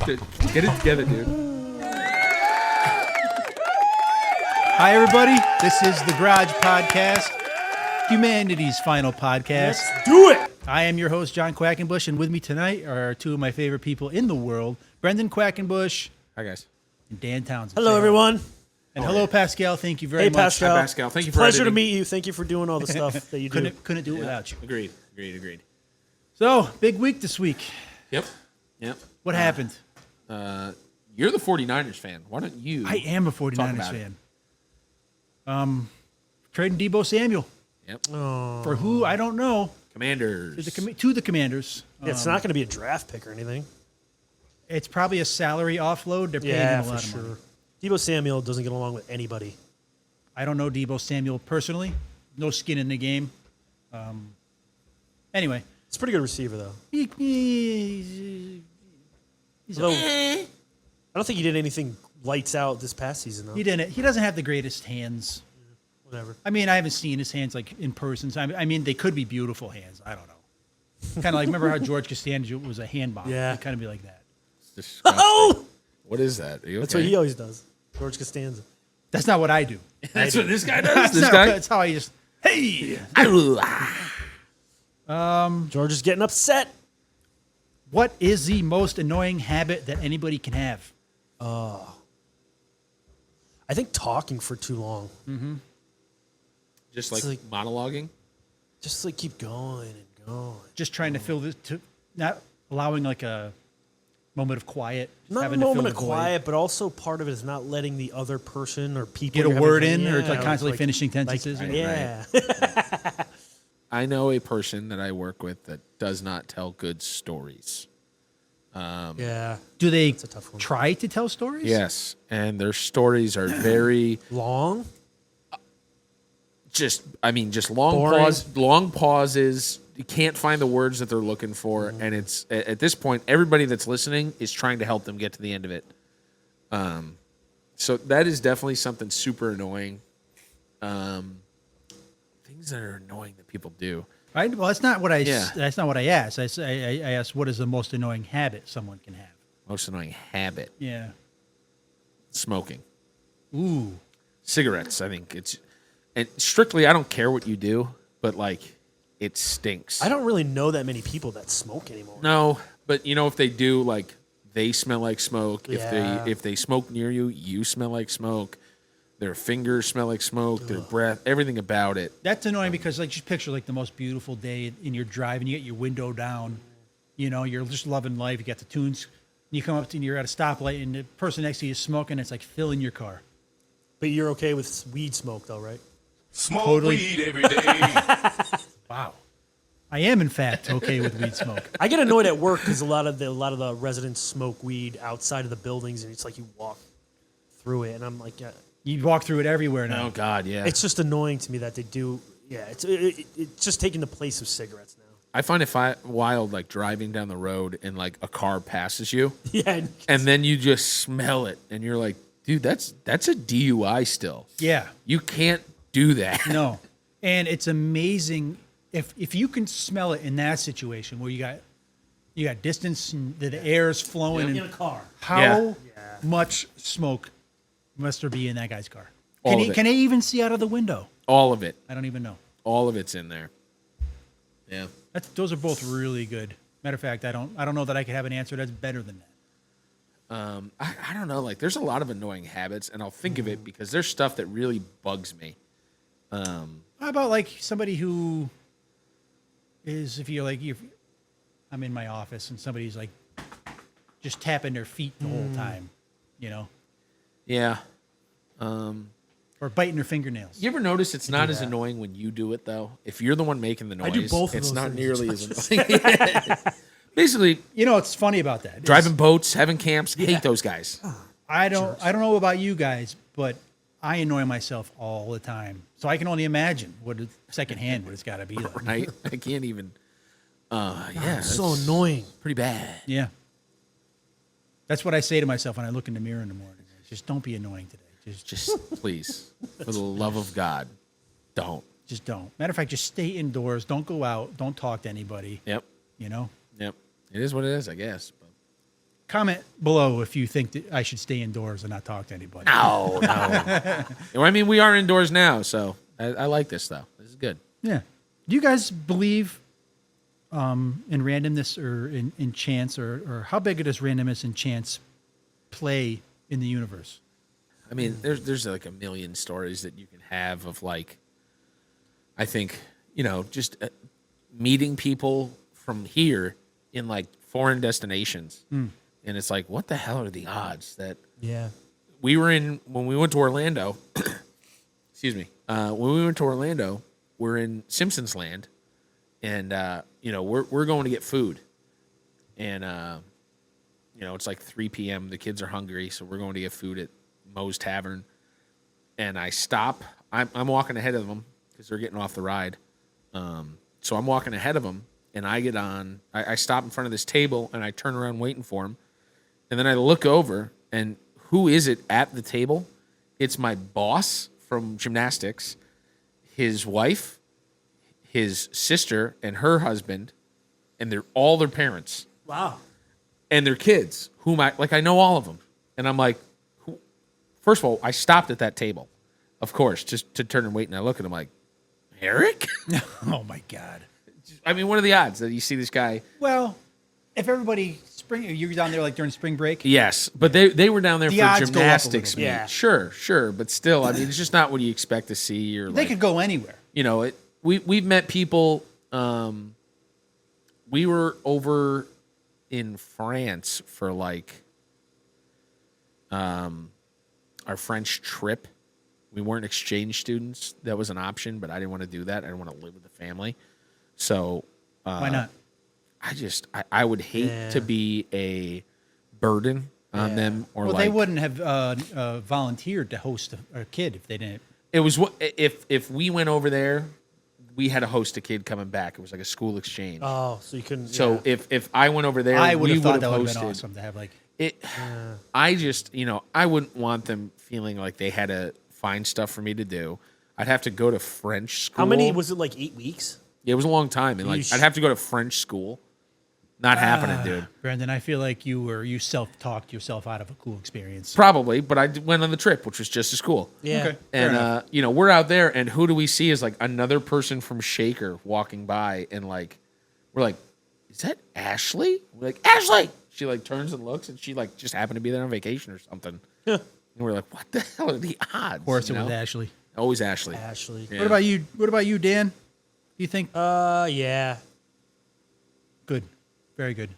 Get it together, dude. Hi, everybody. This is the Garage Podcast, humanity's final podcast. Let's do it. I am your host, John Quackenbush, and with me tonight are two of my favorite people in the world, Brendan Quackenbush Hi, guys. and Dan Townsend. Hello, Say everyone. And hello, Pascal. Thank you very Hey, much. Pascal. Hi, Pascal. Thank you for Pleasure to editing. meet you. Thank you for doing all the stuff that you do. Couldn't do it without you. Agreed. So, big week this week. Yep. What happened? You're the 49ers fan. Why don't you? I am a 49ers about it. fan. Trading Deebo Samuel. Yep. For who? I don't know. Commanders. To the Commanders. It's not going to be a draft pick or anything. It's probably a salary offload. They're paying Yeah, him a for lot of money. sure. Debo Samuel doesn't get along with anybody. I don't know Deebo Samuel personally. No skin in the game. Anyway. He's a pretty good receiver, though. He's Although, I don't think he did anything lights out this past season, though. He didn't. He doesn't have the greatest hands. Whatever. I mean, I haven't seen his hands like in person. So I mean, they could be beautiful hands. I don't know. Kind of like remember how George Costanza was a hand bomb. Yeah. It'd kind of be like that. It's disgusting. Oh! What is that? Are you That's okay? what he always does. George Costanza. That's not what I do. That's what this guy does. That's This not- guy. That's how I just. Hey. George is getting upset. What is the most annoying habit that anybody can have? I think talking for too long. Just like, It's like- monologuing. Just like keep going and going. Just trying to fill this, not allowing like a moment of quiet. Just Not a having to moment fill of the void. quiet, but also part of it is not letting the other person or people Get a you're having word to- in, or yeah, like constantly like- finishing sentences. Like, or- yeah. I know a person that I work with that does not tell good stories. Yeah. Do they a tough one. try to tell stories? Yes, and their stories are very Long? just long Boring. long pauses. You can't find the words that they're looking for, and it's at this point everybody that's listening is trying to help them get to the end of it. So that is definitely something super annoying. Things that are annoying that people do. Well, that's not what I. Yeah. That's not what I asked. I asked what is the most annoying habit someone can have. Most annoying habit: Yeah. smoking, Ooh. cigarettes. I think it's and strictly. I don't care what you do, but like it stinks. I don't really know that many people that smoke anymore. No, but if they do, like they smell like smoke. Yeah. If they smoke near you, you smell like smoke. Their fingers smell like smoke. Their breath, everything about it. That's annoying because like just picture like the most beautiful day in your drive and you get your window down. You're just loving life. You got the tunes. And you come up to and you're at a stoplight and the person next to you is smoking. It's like filling your car. But you're okay with weed smoke, though, right? Smoke Totally. weed every day. Wow. I am in fact okay with weed smoke. I get annoyed at work because a lot of the residents smoke weed outside of the buildings, and it's like you walk through it, and I'm like, yeah. You walk through it everywhere now. Oh God, yeah. It's just annoying to me that they do. Yeah, it's just taking the place of cigarettes now. I find it wild, like driving down the road and like a car passes you, Yeah, and then you just smell it, and you're like, dude, that's a DUI still. Yeah. You can't do that. No. And it's amazing if you can smell it in that situation where you got distance and the air is flowing in a and car. how Yeah. much smoke must there be in that guy's car? All Can of he it. can he even see out of the window? All of it. I don't even know. All of it's in there. Yeah. Those are both really good. Matter of fact, I don't know that I could have an answer that's better than that. I don't know. Like, there's a lot of annoying habits, and I'll think of it because there's stuff that really bugs me. How about like somebody who is if I'm in my office and somebody's like just tapping their feet the whole time, Yeah. or biting their fingernails. You ever notice it's not as annoying when you do it though? If you're the one making the noise, I do both of it's those not things. nearly as annoying. Basically, What's funny about that? is driving boats, having camps, hate those guys. I don't know about you guys, but I annoy myself all the time. So I can only imagine what it's got to be like. Right? I can't even. Yeah, It's so it's annoying. pretty bad. Yeah. That's what I say to myself when I look in the mirror in the morning. Just don't be annoying today. Just please, for the love of God, don't. Just don't. Matter of fact, just stay indoors. Don't go out. Don't talk to anybody. Yep. You know? Yep. It is what it is, I guess. But comment below if you think that I should stay indoors and not talk to anybody. No. Well, I mean, we are indoors now, so I like this though. This is good. Yeah. Do you guys believe in randomness or in chance, or how big does randomness and chance play in the universe? I mean, there's like a million stories that you can have of like, I think, just meeting people from here in like foreign destinations. And it's like, what the hell are the odds that Yeah. when we went to Orlando, excuse me, when we went to Orlando, we're in Simpsons Land, and we're going to get food, and it's like 3 p.m. The kids are hungry, so we're going to get food at Moe's Tavern, and I stop. I'm walking ahead of them because they're getting off the ride, so I'm walking ahead of them, and I get on. I stop in front of this table, and I turn around waiting for them, and then I look over, and who is it at the table? It's my boss from gymnastics, his wife, his sister, and her husband, and they're all their parents Wow. and their kids, whom I know all of them. And I'm like, first of all, I stopped at that table, of course, just to turn and wait, and I look at him like, Eric? Oh my God. I mean, what are the odds that you see this guy? Well, if everybody you were down there like during spring break. Yes, but they were down there The for odds go up a little gymnastics bit. meet. Yeah. Sure, but still, I mean, it's just not what you expect to see. Or They like, could go anywhere. we've met people. We were over in France for like our French trip. We weren't exchange students. That was an option, but I didn't want to do that. I didn't want to live with the family. So Why not? I would hate to be a burden on them, or Well, like they wouldn't have volunteered to host a kid if they didn't. it was if we went over there, we had to host a kid coming back. It was like a school exchange. Oh, so you couldn't. So yeah. if I went over there, I would we have thought would that have would have hosted been awesome to have like. it. I just I wouldn't want them feeling like they had to find stuff for me to do. I'd have to go to French school. How many was it? Like 8 weeks? Yeah, it was a long time, and like Yeesh. I'd have to go to French school. Not happening, dude. Brandon, I feel like you self-talked yourself out of a cool experience. Probably, but I went on the trip, which was just as cool. Yeah. Okay. Fair enough. And we're out there, and who do we see as like another person from Shaker walking by, and like we're like, is that Ashley? We're like, Ashley. She like turns and looks, and she like just happened to be there on vacation or something. And we're like, what the hell are the odds? Of course, it you was know? Ashley. Always Ashley. Ashley. Yeah. What about you? What about you, Dan? You think Yeah. good? Very good.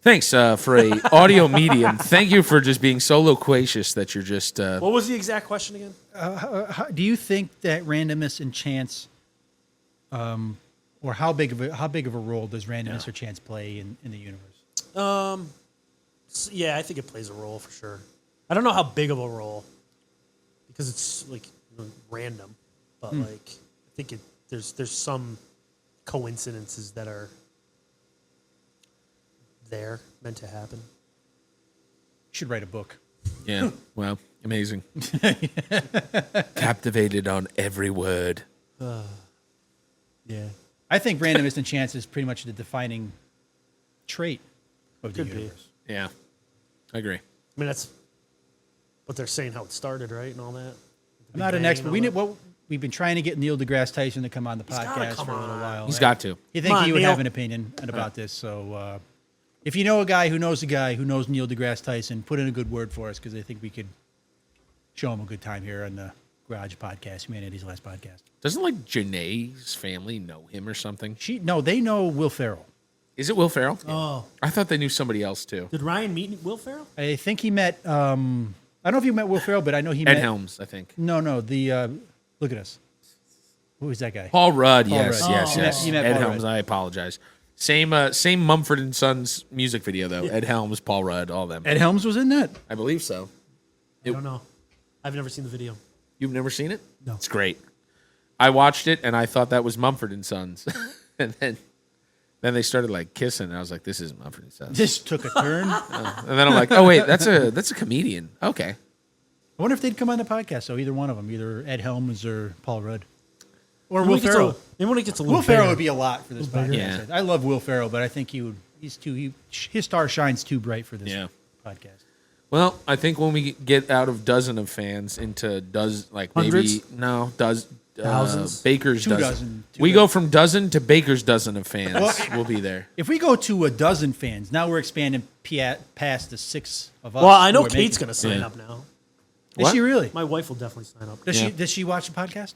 Thanks for a audio medium. Thank you for just being so loquacious that you're just. What was the exact question again? Do you think that randomness and chance, or how big of a role does randomness or chance play in the universe? Yeah, I think it plays a role for sure. I don't know how big of a role because it's like random, but like I think there's some coincidences that are there meant to happen. You should write a book. Yeah. Wow. Amazing. Captivated on every word. Yeah. I think randomness and chance is pretty much the defining trait of the Could be. universe. Yeah. I agree. I mean that's what they're saying how it started, right, and all that. I'm not an expert. We've been trying to get Neil deGrasse Tyson to come on the gotta podcast come for a little on. while. He's got to. You think Come on, he would Neil. have an opinion about this? So, if you know a guy who knows a guy who knows Neil deGrasse Tyson, put in a good word for us because I think we could show him a good time here on the Garage Podcast, Humanity's Last Podcast. Doesn't like Janae's family know him or something? They know Will Ferrell. Is it Will Ferrell? Oh, I thought they knew somebody else too. did Ryan meet Will Ferrell? I think he met. I don't know if you met Will Ferrell, but I know he Ed met Helms, I think. No, the look at us. Who is that guy? Paul Rudd. Paul Yes, Rudd. yes, Oh. yes. You met Ed Paul Helms. Rudd. I apologize. Same Mumford and Sons music video though. Ed Helms, Paul Rudd, all them. Ed Helms was in that. I believe so. I don't know. I've never seen the video. You've never seen it? No. It's great. I watched it and I thought that was Mumford and Sons, and then they started like kissing, and I was like, "This isn't Mumford and Sons." This took a turn. And then I'm like, "Oh wait, that's a comedian." Okay. I wonder if they'd come on the podcast. So either one of them, either Ed Helms or Paul Rudd, or Maybe Will when he gets Ferrell. Maybe when he gets a little Will Ferrell bigger. would be a lot for this podcast. Yeah. I love Will Ferrell, but I think he would He's his star shines too bright for this Yeah. podcast. Well, I think when we get out of dozen of fans into Hundreds? Thousands, Baker's Two dozen. dozen. We go from dozen to Baker's dozen of fans. We'll be there. If we go to a dozen fans, now we're expanding past the 6 of us. Well, I know who are Kate's making- going to sign Yeah. up now. Is What? she really? My wife will definitely sign up. Does Yeah. she watch the podcast?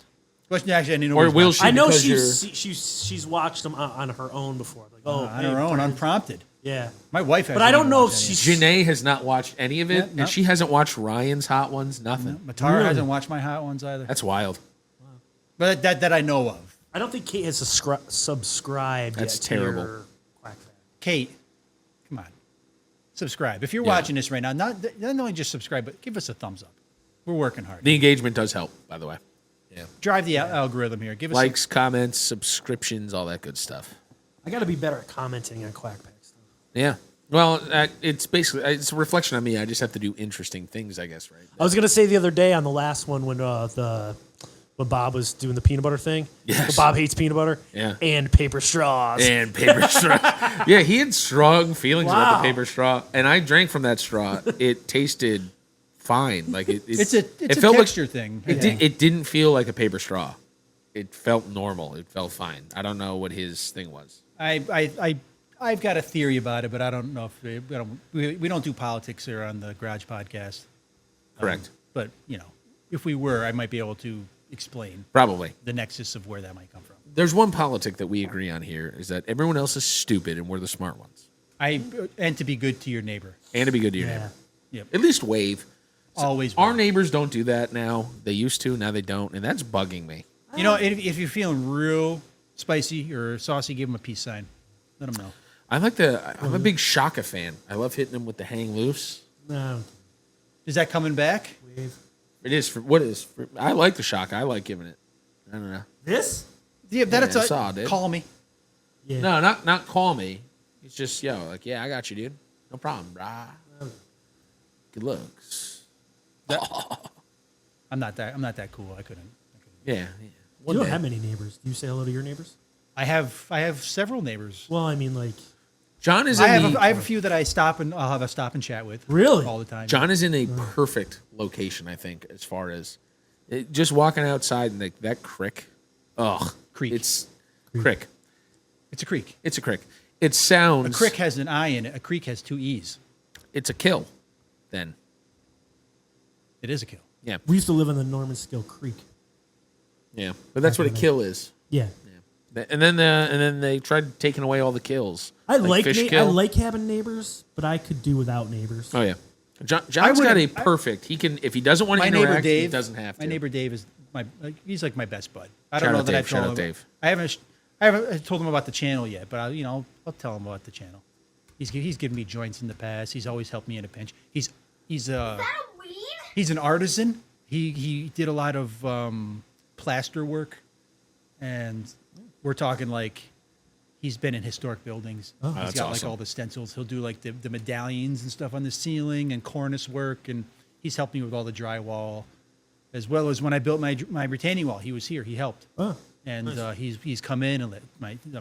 Well, actually, I didn't know. Or we was will watching. she? I know Because she's watched them on her own before. Like, on hey, her own, fucking- unprompted. Yeah. My wife, But I don't know if she's. she's. Janae has not watched any of it, Yeah, no. and she hasn't watched Ryan's Hot Ones. Nothing. Matara Really? hasn't watched my hot ones either, That's wild. but that I know of. I don't think Kate has subscribed That's yet terrible. to your Quack Factor. Kate, come on, subscribe if you're watching this right now. Not only just subscribe, but give us a thumbs up. We're working hard. The engagement does help, by the way. Yeah. Drive the algorithm here. Give us Likes, comments, subscriptions, all that good stuff. I got to be better at commenting on Quack Pack stuff. Yeah. Well, it's basically it's a reflection on me. I just have to do interesting things, I guess, right? I was gonna say the other day on the last one when when Bob was doing the peanut butter thing. Yes. Bob hates peanut butter. Yeah. And paper straws. And paper straw. Yeah, he had strong feelings about Wow. the paper straw, and I drank from that straw. It tasted fine. Like it's a it felt texture thing. It didn't feel like a paper straw. It felt normal. It felt fine. I don't know what his thing was. I've got a theory about it, but I don't know if we don't do politics here on the Garage Podcast. Correct. But if we were, I might be able to explain Probably. the nexus of where that might come from. There's one politic that we agree on here is that everyone else is stupid and we're the smart ones. And to be good to your neighbor. And to be good to your Yeah. neighbor. Yep. At least wave. Always. Our wave. neighbors don't do that now. They used to, now they don't, and that's bugging me. If you're feeling real spicy or saucy, give them a peace sign. Let them know. I'm a big Shaka fan. I love hitting them with the hang loose. No. Is that coming back? Wave. It is for what is for, I like the Shaka. I like giving it. I don't know. This? Yeah, that's I saw it, dude. call me. Yeah. No, not call me. It's just like, yeah, I got you, dude. No problem, brah. Good looks. I'm not that cool. I couldn't. Yeah. You don't have many neighbors. Do you say hello to your neighbors? I have several neighbors. Well, I mean, like, John is I in have a few that I'll have a stop and chat with. Really? All the time. John is in a perfect location, I think, as far as just walking outside and that creek. Ugh. Creek. It's crick. It's a creek. It's a crick. It sounds A creek has an I in it. A creek has 2 E's. It's a kill. Then. It is a kill. Yeah. we used to live on the Norman Skill Creek. Yeah. But that's what a kill is. Yeah. And then they tried taking away all the kills. I like fish I kill. like having neighbors, but I could do without neighbors. Oh yeah. John's got a wouldn't- perfect. He can if he doesn't want to My interact, neighbor Dave. he doesn't have to. My neighbor Dave is he's like my best bud. I Shout don't know out that Dave, I've shout told out him. Dave. I haven't told him about the channel yet, but I'll tell him about the channel. He's given me joints in the past. He's always helped me in a pinch. He's an artisan. He did a lot of plaster work, and we're talking like he's been in historic buildings. He's that's got awesome. like all the stencils. He'll do like the medallions and stuff on the ceiling and cornice work, and he's helped me with all the drywall, as well as when I built my retaining wall. He was here. He helped. Oh, And he's come in and let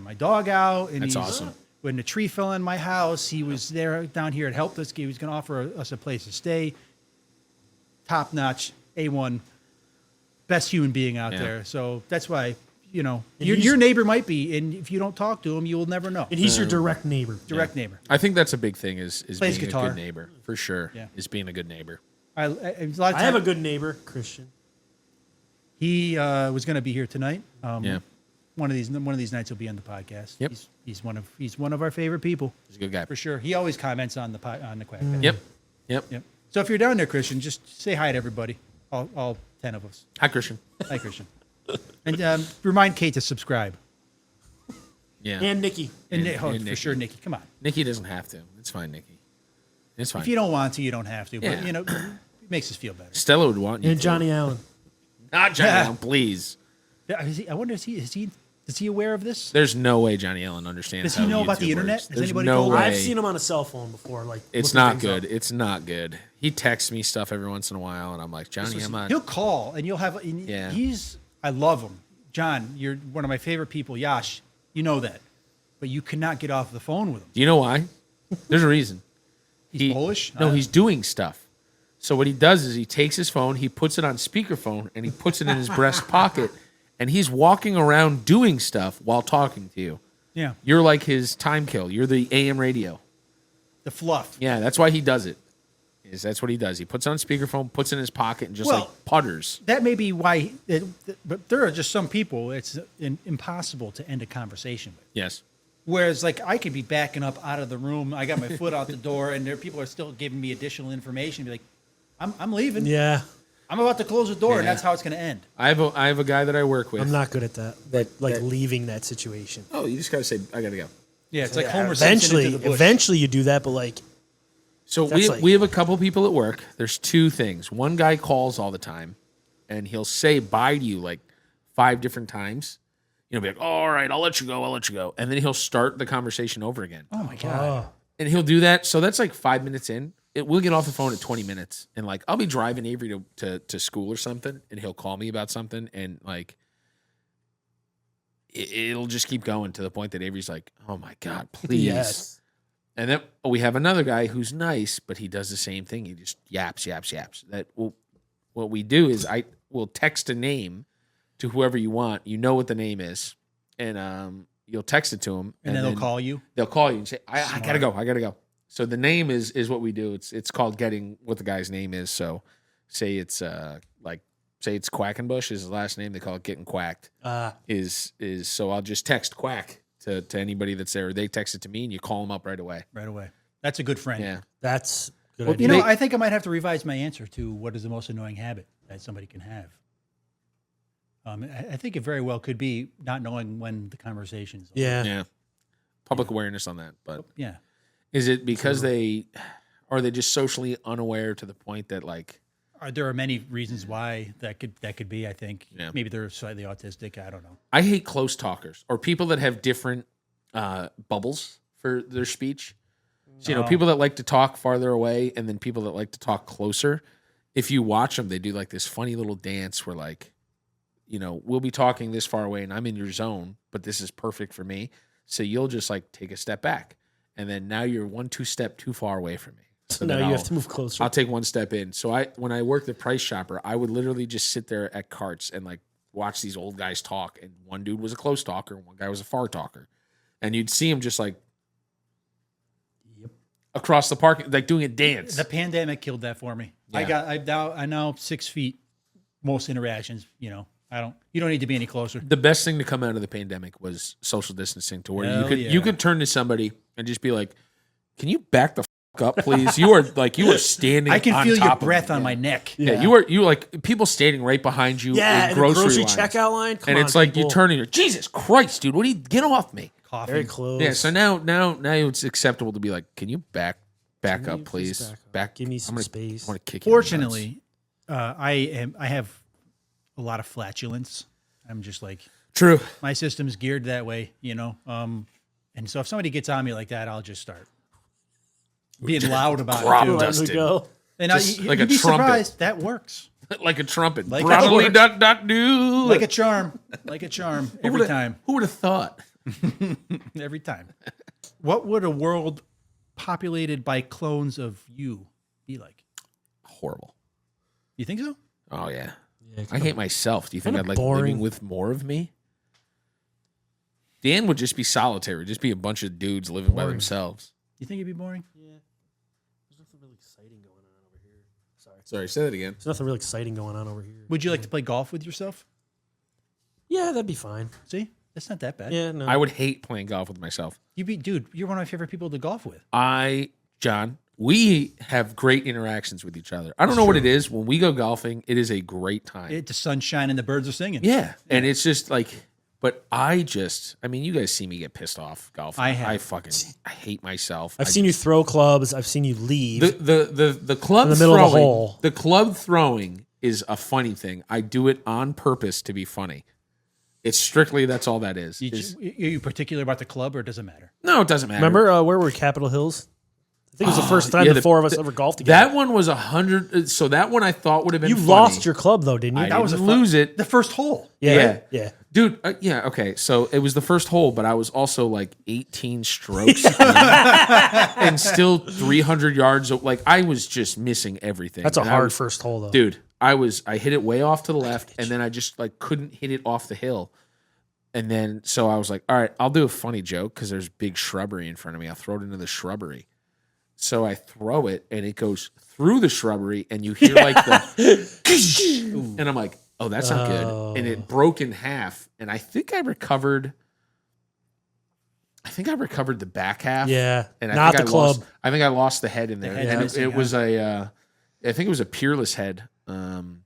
my dog out. And That's he's, awesome. When the tree fell in my house, he was there down here and helped us. He was going to offer us a place to stay. Top notch, A1, best human being out Yeah. there. So that's why your he's- neighbor might be, and if you don't talk to him, you will never know. and he's your direct neighbor. Direct neighbor. I think that's a big thing is Plays being a guitar. good neighbor for sure. Yeah. Is being a good neighbor. A lot of I have a time- good neighbor, Christian. He was going to be here tonight. Yeah. One of these nights he'll be on the podcast. Yep. He's one of our favorite people He's a good guy. for sure. He always comments on the Quack. Yep. Yep. Yep. So if you're down there, Christian, just say hi to everybody, all 10 of us. Hi, Christian. Hi, Christian. And remind Kate to subscribe. Yeah. And Nikki. And, And- for and Nikki. sure, Nikki. Come on. Nikki doesn't have to. It's fine, Nikki. It's fine. If you don't want to, you don't have to. Yeah. But it makes us feel better. Stella would want you And to. Johnny Allen. Not Johnny Allen, please. I wonder is he aware of this? There's no way Johnny Allen understands. Does he how know about the YouTube internet? works. Has There's anybody no told him? way. I've seen him on a cell phone before. Like It's looking not things good. up. It's not good. He texts me stuff every once in a while, and I'm like, Johnny, I'm not. He'll call and you'll have. And Yeah. I love him. John, you're one of my favorite people. Yash, you know that. but you cannot get off the phone with him. Do you know why? There's a reason. He's Polish? No, he's doing stuff. So what he does is he takes his phone, he puts it on speakerphone, and he puts it in his breast pocket, and he's walking around doing stuff while talking to you. Yeah. You're like his time kill. You're the AM radio. The fluff. Yeah, that's why he does it. That's what he does. He puts it on speakerphone, puts it in his pocket, and just Well, like putters. That may be why, but there are just some people it's impossible to end a conversation with. Yes. Whereas, like, I could be backing up out of the room, I got my foot out the door, and there people are still giving me additional information. Be like, I'm leaving. Yeah, I'm about to close the door, and Yeah. that's how it's going to end. I have a guy that I work with. I'm not good at that. That- like that- leaving that situation. Oh, you just gotta say, I gotta go. Yeah, it's like Homer Simpson Eventually, into the bush. eventually you do that, but like So That's like- we have a couple people at work. There's two things. One guy calls all the time, and he'll say bye to you like 5 different times. Be like, oh, all right, I'll let you go. And then he'll start the conversation over again. Oh my god! And he'll do that. So that's like 5 minutes in. We'll get off the phone at 20 minutes. And like, I'll be driving Avery to school or something, and he'll call me about something. And like, it'll just keep going to the point that Avery's like, oh my God, please. yes. And then we have another guy who's nice, but he does the same thing. He just yaps. What we do is we'll text a name to whoever you want. You know what the name is, and you'll text it to them, And then they'll call you. They'll call you and say, "I gotta go." So the name is what we do. It's called getting what the guy's name is. So say it's Quackenbush is his last name. They call it getting quacked. Is so I'll just text quack to anybody that's there. They text it to me, and you call them up right away. Right away. That's a good friend. Yeah. That's good Well, idea. You know, They- I think I might have to revise my answer to what is the most annoying habit that somebody can have. I think it very well could be not knowing when the conversation's over. yeah. Yeah. Public awareness on that, but Yeah. is it because are they just socially unaware to the point that like There are many reasons why that could be. I think Yeah. maybe they're slightly autistic. I don't know. I hate close talkers or people that have different bubbles for their speech. So, people that like to talk farther away and then people that like to talk closer. If you watch them, they do like this funny little dance where like, we'll be talking this far away and I'm in your zone, but this is perfect for me. So you'll just like take a step back and then now you're 1-2 step too far away from me. So then now you I'll- have to move closer. I'll take one step in. So when I worked at Price Chopper, I would literally just sit there at carts and like watch these old guys talk. And one dude was a close talker, and one guy was a far talker, and you'd see him just like across the park, like doing a dance. The pandemic killed that for me. Yeah. I now 6 feet. Most interactions. You don't need to be any closer. The best thing to come out of the pandemic was social distancing, to where Hell you yeah. could turn to somebody and just be like, "Can you back the fuck up, please? You are standing. I can on feel your top of breath me." on my neck. Yeah, you like people standing right behind you. yeah, in in grocery, the grocery lines. checkout line. Come And on, it's like you people. turn and you're, Jesus Christ, dude, what do you get off me? Coughing. very close. Yeah, so now it's acceptable to be like, can you back up, please? back up? Give me I'm some gonna- space. I want to kick you. in the nuts. Fortunately, I have a lot of flatulence. I'm just like True. my system's geared that way, And so if somebody gets on me like that, I'll just start being loud about Crop it. Too. dust. Letting it go. And Just like a you'd be trumpet. surprised that works. Like a trumpet. Like a Probably trumpet. dot dot do. Like a charm. Every time. Who would have thought? Every time. What would a world populated by clones of you be like? Horrible. You think so? Oh yeah. Yeah, I hate myself. Do you think kinda I'd like boring. living with more of me? Dan would just be solitary. Just be a bunch of dudes living by Boring. themselves. You think it'd be boring? There's nothing really exciting going on over here. Sorry. Sorry, say that again. There's nothing really exciting going on over here. Would you like to play golf with yourself? Yeah, that'd be fine. See? That's not that bad. Yeah, no. I would hate playing golf with myself. Dude, you're one of my favorite people to golf with. John, we have great interactions with each other. I don't know what it is. When we go golfing, it is a great time. The sun's shining, the birds are singing. Yeah. And it's just like, but I mean, you guys see me get pissed off golfing. I have. I hate myself. I've seen you throw clubs. I've seen you leave. the club In the middle of the throwing, hole. The club throwing is a funny thing. I do it on purpose to be funny. It's strictly, that's all that is. Are you particular about the club or does it matter? No, it doesn't matter. Remember where were Capitol Hills? I think it was the first time yeah, the four of us ever golfed together. That one was 100. So that one I thought would have been You funny. lost your club though, didn't you? I That was didn't a fun- lose it. The first hole. yeah. yeah. Yeah. Dude, yeah, okay. So it was the first hole, but I was also like 18 strokes and still 300 yards. Like I was just missing everything. That's a And I hard was- first hole, though. Dude, I hit it way off to the left, and then I just like couldn't hit it off the hill. And then so I was like, all right, I'll do a funny joke because there's big shrubbery in front of me. I'll throw it into the shrubbery. So I throw it, and it goes through the shrubbery, and you hear like the, and I'm like, oh, that's not good. And it broke in half, and I think I recovered the back half. Yeah, and not think the club. I think I lost the head in there, head's and missing, it was I think it was a Peerless head. I don't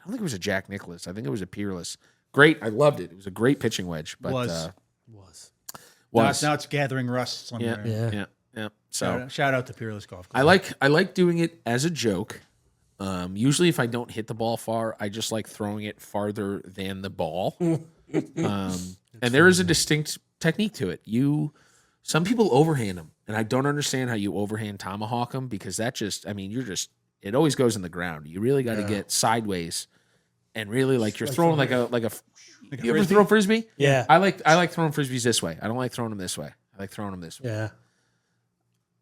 think it was a Jack Nicklaus. I think it was a Peerless. Great, I loved it. It was a great pitching wedge. But Was. was. Now it's gathering rust somewhere. Yeah. So Shout out to Peerless Golf Club. I like doing it as a joke. Usually, if I don't hit the ball far, I just like throwing it farther than the ball. And there is a distinct technique to it. Some people overhand them, and I don't understand how you overhand tomahawk them because it always goes in the ground. You really got to get sideways, and really like you're throwing like a. You ever throw frisbee? Yeah. I like throwing frisbees this way. I don't like throwing them this way. I like throwing them this way. Yeah.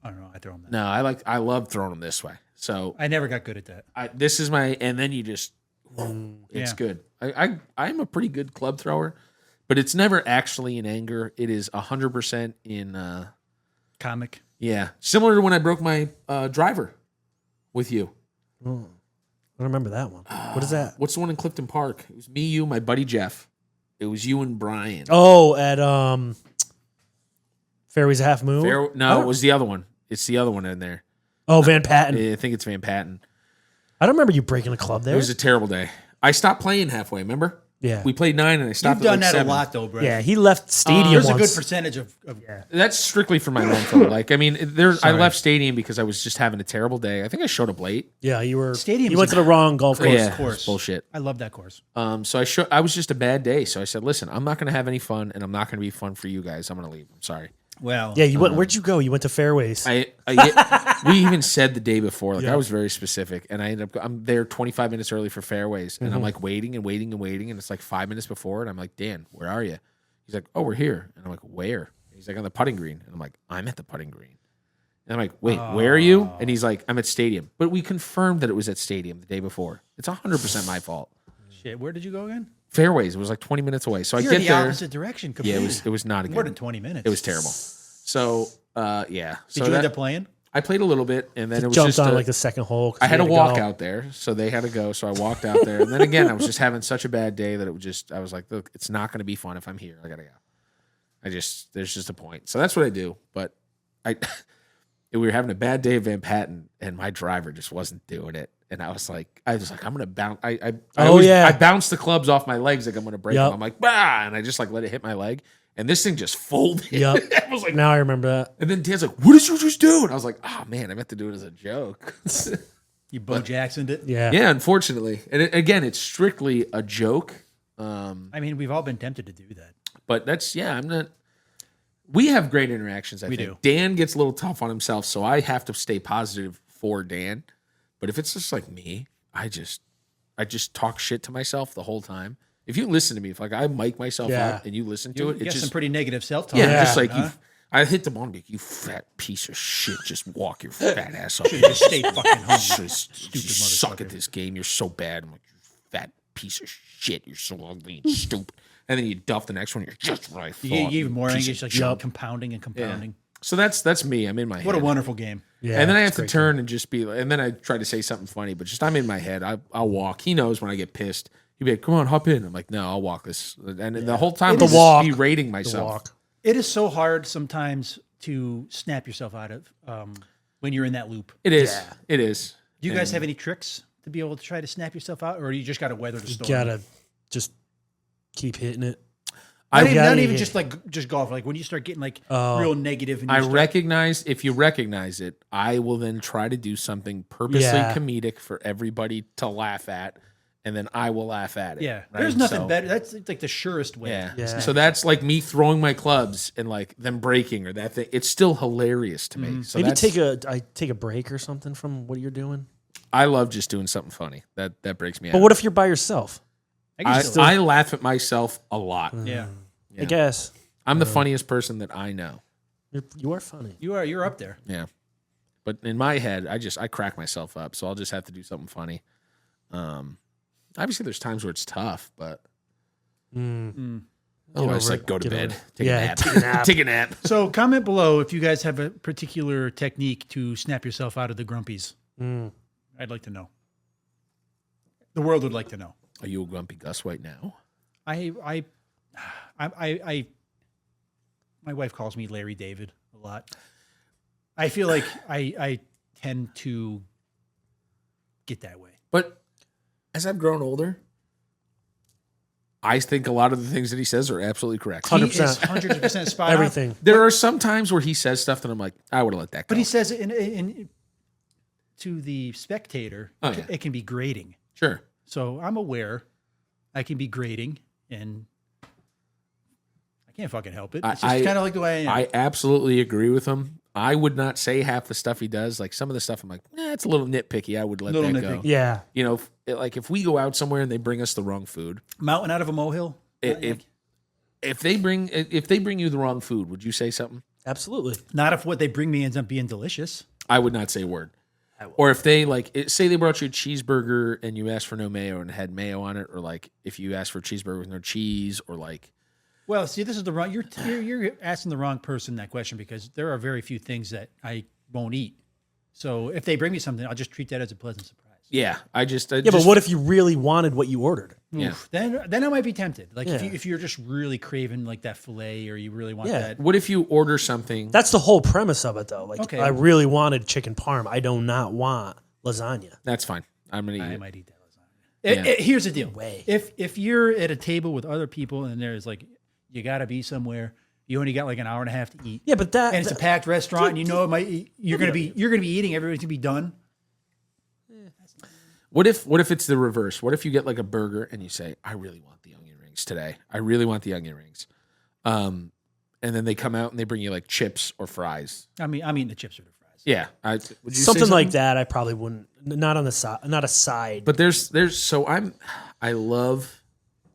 I don't know. I throw them. No, I love throwing them this way. So I never got good at that. this is my, and then you just, it's Yeah. good. I'm a pretty good club thrower, but it's never actually in anger. It is 100% in, Comic. yeah, similar to when I broke my driver with you. I don't remember that one. What is that? What's the one in Clifton Park? It was me, you, my buddy Jeff. It was you and Brian. Oh, at Fairways Half Moon. No, it was the other one. It's the other one in there. Oh, Van Patten. I think it's Van Patten. I don't remember you breaking a club there. It was a terrible day. I stopped playing halfway. Remember? Yeah. We played 9 and I stopped. You've done at like that 7. a lot, though, Brett. Yeah, he left stadium There's once. a good percentage of That's strictly for my mental. Like, I mean, I left stadium because I was just having a terrible day. I think I showed up late. Yeah, you were. Stadium's You went to the wrong golf course. Yeah, course. it's bullshit. I love that course. So I was just a bad day. So I said, listen, I'm not going to have any fun, and I'm not going to be fun for you guys. I'm going to leave. I'm sorry. Well, Yeah, you went. Where'd you go? You went to Fairways. We even said the day before, like I was very specific, and I'm there 25 minutes early for fairways, and I'm like waiting and waiting and waiting, and it's like 5 minutes before, and I'm like, Dan, where are you? He's like, oh, we're here, and I'm like, where? And he's like, on the putting green, and I'm like, I'm at the putting green, and I'm like, wait, where are you? And he's like, I'm at stadium, but we confirmed that it was at stadium the day before. It's 100% my fault. shit. Where did you go again? Fairways, it was like 20 minutes away, so You're I in get the there. opposite direction. Yeah, Completely. it was not a more good. than 20 minutes. It was terrible. So yeah. Did you end up playing? I played a little bit, and then it was Jumped just on like the second hole. 'cause I had you to walk go. out there, so they had to go. So I walked out there, and then again, I was just having such a bad day that I was like, look, it's not going to be fun if I'm here. I gotta go. There's just a point. So that's what I do. But we were having a bad day at Van Patten, and my driver just wasn't doing it. And I was like, I'm gonna bounce. I bounced the clubs off my legs like I'm gonna break them. I'm like, bah, and I just like let it hit my leg, and this thing just folded. Yep. I was like, Now I remember that. and then Dan's like, what did you just do? And I was like, oh man, I meant to do it as a joke. You Bo Jacksoned it? Yeah. Yeah, unfortunately. And again, it's strictly a joke. I mean, we've all been tempted to do that. But that's, I'm not. We have great interactions, I think. do. Dan gets a little tough on himself, so I have to stay positive for Dan. But if it's just like me, I just talk shit to myself the whole time. If you listen to me, if like I mic myself up and you listen to it, You it's got some just pretty negative self-talk. just like huh? I hit the ball and be like, you fat piece of shit, just walk your fat ass up. Just stay fucking home. You suck at this game. You're so bad. I'm like, you fat piece of shit. You're so ugly and stupid. And then you duff the next one. You're just right. You get even more angry, like compounding and compounding. So that's me. I'm in my head. What a wonderful game. Yeah. And then I have it's to great. turn and just be like, and then I try to say something funny, but just I'm in my head. I'll walk. He knows when I get pissed. He'd be like, come on, hop in. I'm like, no, I'll walk this. And the whole time The I'm walk. just berating The myself. walk. It is so hard sometimes to snap yourself out of when you're in that loop. It is. Yeah. It is. Do you guys have any tricks to be able to try to snap yourself out, or you just got to weather the You storm? gotta just keep hitting it. Not gotta even get- just golf. Like when you start getting like real negative. And I you start, recognize, if you recognize it, I will then try to do something purposely Yeah. comedic for everybody to laugh at, and then I will laugh at it. Yeah, right? there's nothing So- better. That's like the surest way. Yeah. Yeah. So that's like me throwing my clubs and like them breaking or that thing. It's still hilarious to me. So Maybe that's, take a break or something from what you're doing. I love just doing something funny. That breaks me But out. what if you're by yourself? I laugh at myself a lot. Yeah. I guess I'm the funniest person that I know. you are funny. You're up there. Yeah. But in my head, I crack myself up, so I'll just have to do something funny. Obviously, there's times where it's tough, but otherwise, over like it. go to Get over bed, it. take Yeah, a nap, take a nap. take a nap. So comment below if you guys have a particular technique to snap yourself out of the grumpies. I'd like to know. The world would like to know. Are you a grumpy Gus right now? I my wife calls me Larry David a lot. I feel like I tend to get that way. But as I've grown older, I think a lot of the things that he says are absolutely correct. 100%. He is 100% spot on. Everything. There are some times where he says stuff that I'm like, I would have let that go. But he says it in to the spectator, Oh, yeah. it can be grating. Sure. So I'm aware I can be grating, and I can't fucking help it. It's just kind of like the way I am. I absolutely agree with him. I would not say half the stuff he does. Like some of the stuff I'm like, it's a little nitpicky. I would let Little that go. nitpicky. Yeah. You know, if we go out somewhere and they bring us the wrong food, Mountain out of a molehill. if they bring you the wrong food, would you say something? Absolutely. Not if what they bring me ends up being delicious. I would not say a word. Or if they say they brought you a cheeseburger and you asked for no mayo and it had mayo on it, or like if you asked for a cheeseburger with no cheese, or like, Well, see, this is the wrong. You're asking the wrong person that question, because there are very few things that I won't eat. So if they bring me something, I'll just treat that as a pleasant surprise. yeah, Yeah, but what if you really wanted what you ordered? Yeah. Oof, then I might be tempted. Like Yeah. if you're just really craving like that fillet, or you really want Yeah. that. What if you order something? That's the whole premise of it, though. Like, Okay. I really wanted chicken parm. I do not want lasagna. That's fine. I'm gonna eat I it. might eat that lasagna. Yeah. Here's the deal. way. If you're at a table with other people and there's like, you got to be somewhere, you only got like an hour and a half to eat, Yeah, but that and it's a packed restaurant, and you know you're gonna be eating, everybody's gonna be done. What if it's the reverse? What if you get like a burger and you say, I really want the onion rings today. I really want the onion rings. And then they come out and they bring you like chips or fries. I'm eating the chips or the fries. Yeah. Would you say something like that, I probably wouldn't. Not on the side. Not a side. But I love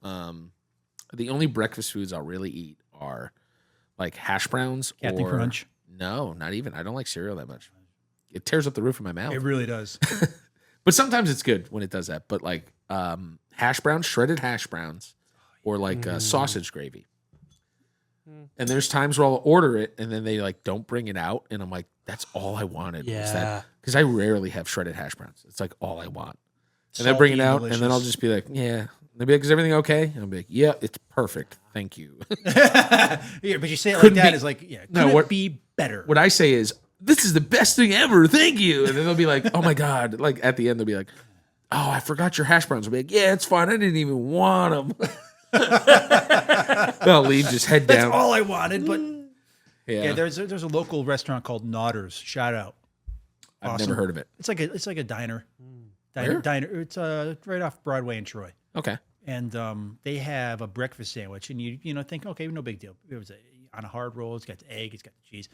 the only breakfast foods I'll really eat are like hash browns Captain or Crunch. No, not even. I don't like cereal that much. It tears up the roof of my mouth. It really does. But sometimes it's good when it does that. But like hash browns, shredded hash browns, or like sausage gravy. And there's times where I'll order it and then they like don't bring it out, and I'm like, that's all I wanted. Yeah. Because I rarely have shredded hash browns. It's like all I want. And they'll bring it Salty out, and and then I'll delicious. just be like, yeah. They'll be like, is everything okay? And I'll be like, yeah, it's perfect. Thank you. Yeah, but you say it like Couldn't that be- is like, yeah, No, could what- it be better? What I say is, this is the best thing ever. Thank you. And then they'll be like, oh my God. Like at the end, they'll be like, oh, I forgot your hash browns. I'll be like, yeah, it's fine. I didn't even want them. They'll leave, just head That's down. all I wanted. But Yeah. yeah, there's a local restaurant called Nodders. Shout out. I've awesome. never heard of it. It's like a diner. Where? Diner. It's right off Broadway in Troy. Okay. And they have a breakfast sandwich, and you think, okay, no big deal. It was on a hard roll. It's got the egg. It's got the cheese.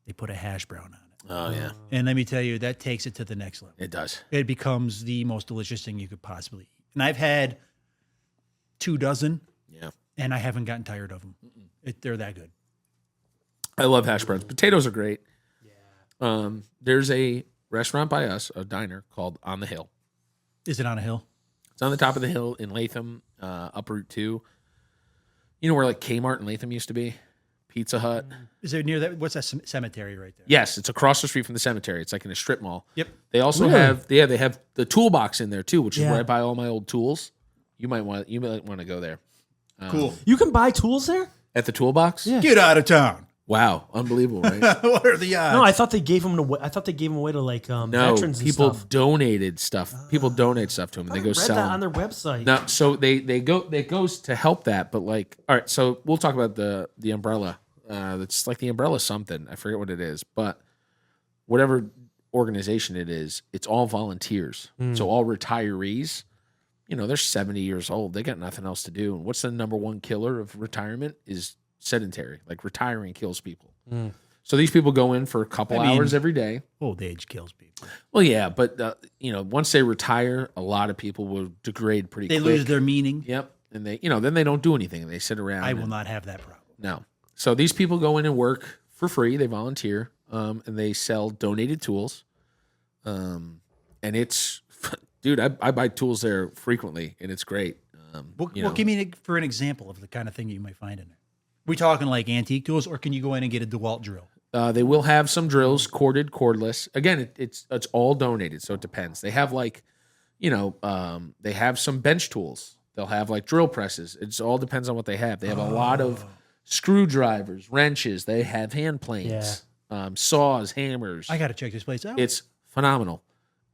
They put a hash brown on it, Oh, yeah. and let me tell you, that takes it to the next level. It does. It becomes the most delicious thing you could possibly eat. And I've had 24, Yeah. and I haven't gotten tired of them. They're that good. I love hash browns. Potatoes are great. Yeah. There's a restaurant by us, a diner called On the Hill. Is it on a hill? It's on the top of the hill in Latham, up Route 2. You know where like Kmart and Latham used to be? Pizza Hut. Is it near that? What's that cemetery right there? Yes, it's across the street from the cemetery. It's like in a strip mall. Yep. They also have they have the toolbox in there too, which is Yeah. where I buy all my old tools. You might want to go there. Cool. You can buy tools there? At the toolbox? Yeah. Get out of town. Wow, unbelievable, right? What are the odds? No, I thought they gave them away. I thought they gave them away to like No, veterans and people stuff. donated stuff. People donate stuff to them, and they I go read sell that them. on their website. No, so they go. It goes to help that, but like, all right. So we'll talk about the umbrella. It's like the umbrella something. I forget what it is, but whatever organization it is, it's all volunteers. So all retirees. You know, they're 70 years old. They got nothing else to do. And what's the number one killer of retirement is sedentary. Like retiring kills people. So these people go in for a couple I mean- hours every day. Old age kills people. Well, yeah, but once they retire, a lot of people will degrade pretty They quick. lose their meaning. Yep, and they, then they don't do anything. They sit around. I will and- not have that problem. No. So these people go in and work for free. They volunteer, and they sell donated tools. And it's, dude, I buy tools there frequently, and it's great. Well, give me for an example of the kind of thing you might find in there. We talking like antique tools, or can you go in and get a DeWalt drill? They will have some drills, corded, cordless. Again, it's all donated, so it depends. They have they have some bench tools. They'll have like drill presses. It all depends on what they have. They have a lot of screwdrivers, wrenches. They have hand planes, saws, hammers. I got to check this place out. It's phenomenal.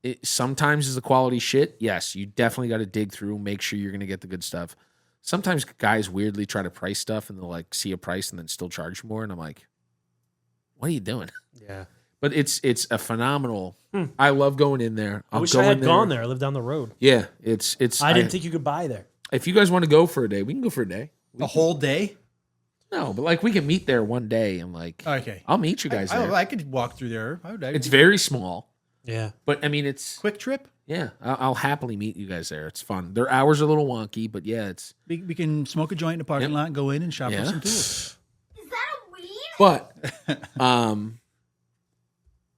It sometimes is the quality shit. Yes, you definitely got to dig through, make sure you're going to get the good stuff. Sometimes guys weirdly try to price stuff and they'll like see a price and then still charge more, and I'm like, what are you doing? Yeah. But it's a phenomenal. I love going in there. I wish I had gone there. I live down the road. Yeah, it's. I didn't think you could buy there. If you guys want to go for a day, we can go for a day. a whole day. No, but like we can meet there one day and like. Okay. I'll meet you guys there. I could walk through there. It's very small, Yeah. but I mean it's. quick trip. Yeah, I'll happily meet you guys there. It's fun. Their hours are a little wonky, but yeah, it's. We can smoke a joint in the parking Yep. lot and go in and shop Yeah. for some tools. Is that a weed? But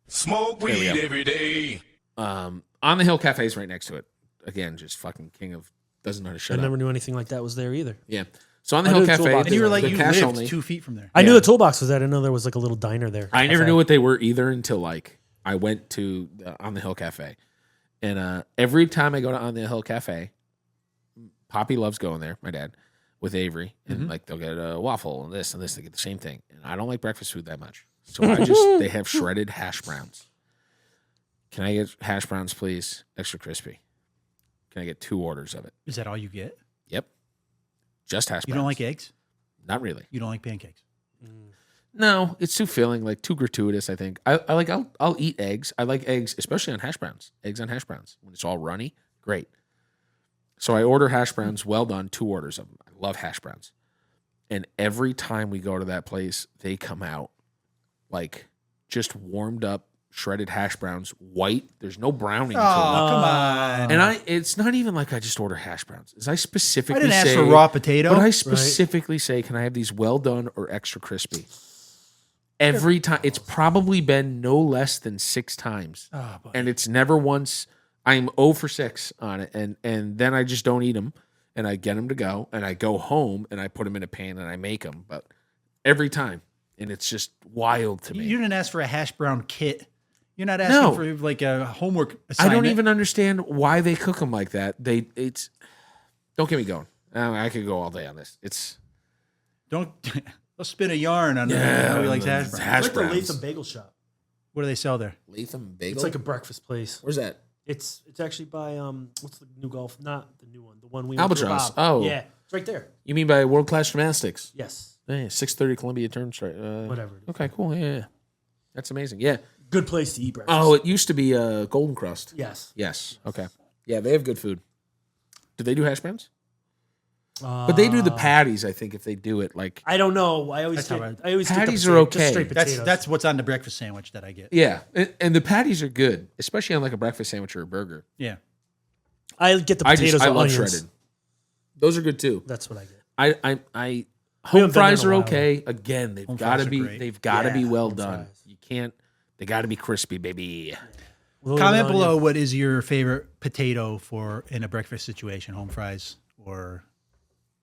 Smoke There we weed go. every day. On the Hill Cafe is right next to it. Again, just fucking king of doesn't know how to shut I up. never knew anything like that was there either. Yeah. So on the I Hill knew the Cafe, toolbox And you were like, the you cash lived only. 2 feet from there. I knew Yeah. the toolbox was there. I didn't know there was like a little diner there. I never Cafe. knew what they were either until like I went to On the Hill Cafe, and every time I go to On the Hill Cafe, Poppy loves going there. My dad with Avery, and like they'll get a waffle and this and this. They get the same thing, and I don't like breakfast food that much, so they have shredded hash browns. Can I get hash browns, please? Extra crispy. Can I get 2 orders of it? Is that all you get? Yep. Just hash browns. You don't like eggs? Not really. You don't like pancakes? No, it's too filling, like too gratuitous. I think I'll eat eggs. I like eggs, especially on hash browns. Eggs on hash browns when it's all runny, great. So I order hash browns, well done, 2 orders of them. I love hash browns, and every time we go to that place, they come out like just warmed up, shredded hash browns, white. There's no browning Oh, to them. come on. And it's not even like I just order hash browns. Is I specifically I didn't ask say, for raw potato. but I specifically say, can I have these well done or extra crispy? Every time, it's probably been no less than 6 times, Oh, boy. and it's never once. I'm 0 for 6 on it, and then I just don't eat them, and I get them to go, and I go home and I put them in a pan and I make them, but every time, and it's just wild to me. You didn't ask for a hash brown kit. You're not asking No. for like a homework I assignment. don't even understand why they cook them like that. Don't get me going. I could go all day on this. It's Don't. Let's spin a yarn on how he likes hash it's browns. hash It's like the browns. Latham Bagel Shop. What do they sell there? Latham Bagel. It's like a breakfast place. Where's that? It's actually by what's the new golf? Not the new one. The one we went to with Albatross. Bob. Oh. Yeah, it's right there. You mean by World Class Gymnastics? Yes, Yeah, 6:30 Columbia Turnpike. whatever. It is. Okay, cool. Yeah, that's amazing. Yeah. Good place to eat breakfast. Oh, it used to be Golden Crust. yes. Yes. Okay. Yeah, they have good food. Do they do hash browns? But they do the patties. I think if they do it like I don't know. I always That's how get, I always get the Patties potato- are just okay. straight potatoes. That's what's on the breakfast sandwich that I get. yeah, and the patties are good, especially on like a breakfast sandwich or a burger. Yeah. I get the potatoes. I and love onions. shredded. Those are good too. That's what I get. I We home haven't been fries there are in a while, okay. Again, they've Home got to fries are be great. they've got to be Yeah, well home done. fries. You can't. They got to be crispy, baby. Little Comment onion. below what is your favorite potato for in a breakfast situation, home fries or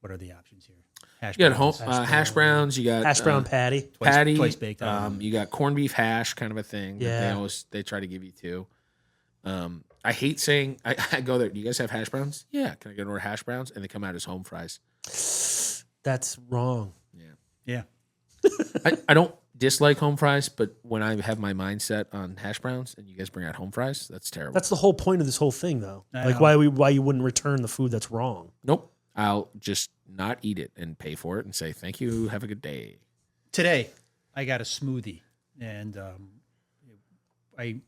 what are the options here? Hash You got home browns, hash browns. You got hash brown patty. patty, twice baked. You got corned beef hash, kind of a thing. that Yeah. they try to give you too. I hate saying I go there. Do you guys have hash browns? Yeah. Can I get an order of hash browns? And they come out as home fries. That's wrong. Yeah. I don't dislike home fries, but when I have my mindset on hash browns and you guys bring out home fries, that's terrible. That's the whole point of this whole thing, though. I Like know. why you wouldn't return the food that's wrong. Nope. I'll just not eat it and pay for it and say thank you. Have a good day. Today, I got a smoothie, and I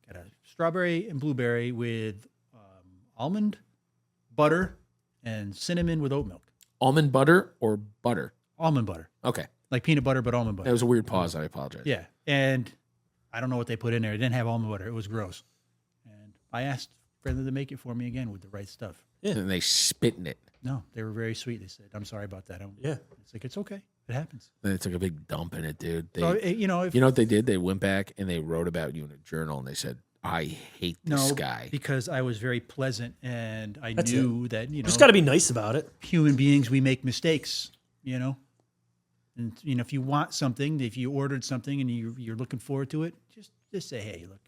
got a strawberry and blueberry with almond butter and cinnamon with oat milk. Almond butter or butter? Almond butter. Okay. like peanut butter, but almond That butter. was a weird pause. I apologize. Yeah, and I don't know what they put in there. It didn't have almond butter. It was gross. And I asked Brenda to make it for me again with the right stuff. And they spit in it. No, they were very sweet. They said, "I'm sorry about that." Yeah. It's like it's okay. It happens. Then they took a big dump in it, dude. They, So you know, if you know what they did? They went back and they wrote about you in a journal, and they said, "I hate this no, guy." because I was very pleasant and I That's knew that Just got to be nice about it. human beings, we make mistakes, you know. And you know, if you want something, if you ordered something and you're looking forward to it, just say, "Hey, look,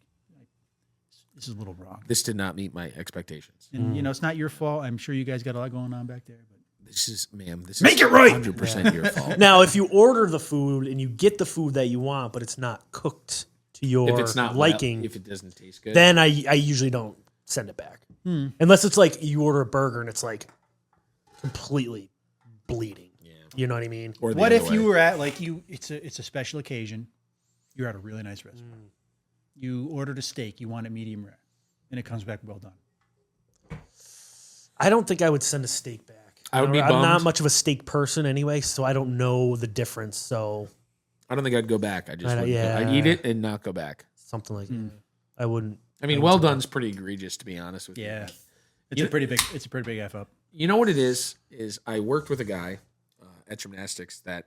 this is a little wrong." This did not meet my expectations. And you know, it's not your fault. I'm sure you guys got a lot going on back there, but This is, ma'am. This Make is it right! 100% your fault. Now, if you order the food and you get the food that you want, but it's not cooked to your If it's not liking, well, if it doesn't taste good, then I usually don't send it back. Unless it's like you order a burger and it's like completely bleeding. yeah. You know what I mean? Or the what other if you way. were at like it's a special occasion, you're at a really nice restaurant. You ordered a steak, you want it medium rare, and it comes back well done. I don't think I would send a steak back. I would be I'm not bummed. much of a steak person anyway, so I don't know the difference. So I don't think I'd go back. I just I don't- wouldn't go. yeah. I'd eat it and not go back. something like that. I wouldn't. I mean, well done's pretty egregious, to be honest with you. Yeah, it's a pretty big f up. You know what it is I worked with a guy at gymnastics that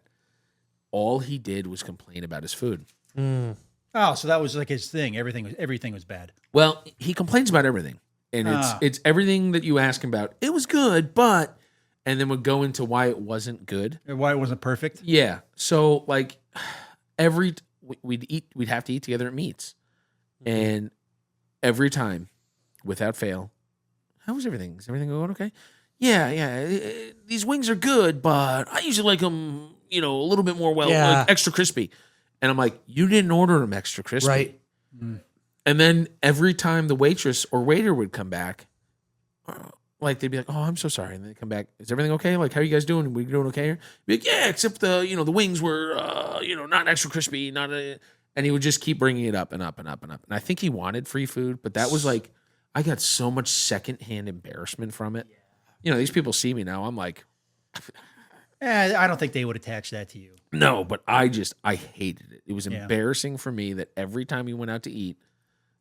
all he did was complain about his food. Oh, so that was like his thing. Everything was bad. Well, he complains about everything, and it's everything that you ask him about. It was good, but, and then would go into why it wasn't good. Or why it wasn't perfect. Yeah. So like we'd have to eat together at meets, and every time, without fail, how was everything? Is everything going okay? Yeah. These wings are good, but I usually like them, a little bit more Yeah. like extra crispy. And I'm like, you didn't order them extra crispy, Right. And then every time the waitress or waiter would come back, like they'd be like, "Oh, I'm so sorry," and they come back, "Is everything okay? Like, how are you guys doing? We doing okay here?" Be like, "Yeah, except the wings were not extra crispy, not a." And he would just keep bringing it up and up and up and up. And I think he wanted free food, but that was like, I got so much secondhand embarrassment from it. These people see me now. I'm like, I don't think they would attach that to you. no, but I hated it. It was Yeah. embarrassing for me that every time we went out to eat,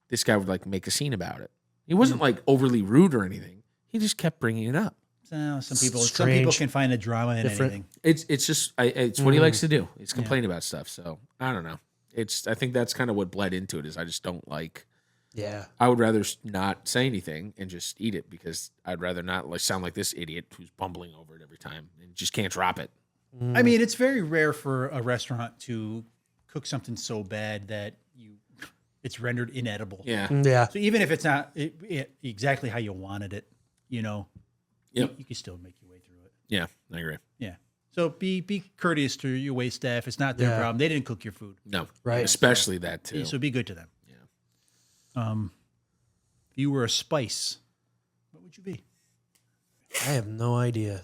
this guy would like make a scene about it. He wasn't like overly rude or anything. He just kept bringing it up. So some people Strange. can find the drama in Different. anything. It's just it's what he likes to do. He's complain about stuff. So I don't know. I think that's kind of what bled into it. Is I just don't like. Yeah. I would rather not say anything and just eat it because I'd rather not like sound like this idiot who's bumbling over it every time and just can't drop it. I mean, it's very rare for a restaurant to cook something so bad that it's rendered inedible. Yeah. Yeah. So even if it's not exactly how you wanted it, Yep. you can still make your way through it. Yeah. I agree. Yeah. So be courteous to your wait staff. It's not their Yeah. problem. They didn't cook your food, No. Right. Especially that too. so be good to them. Yeah. If you were a spice, what would you be? I have no idea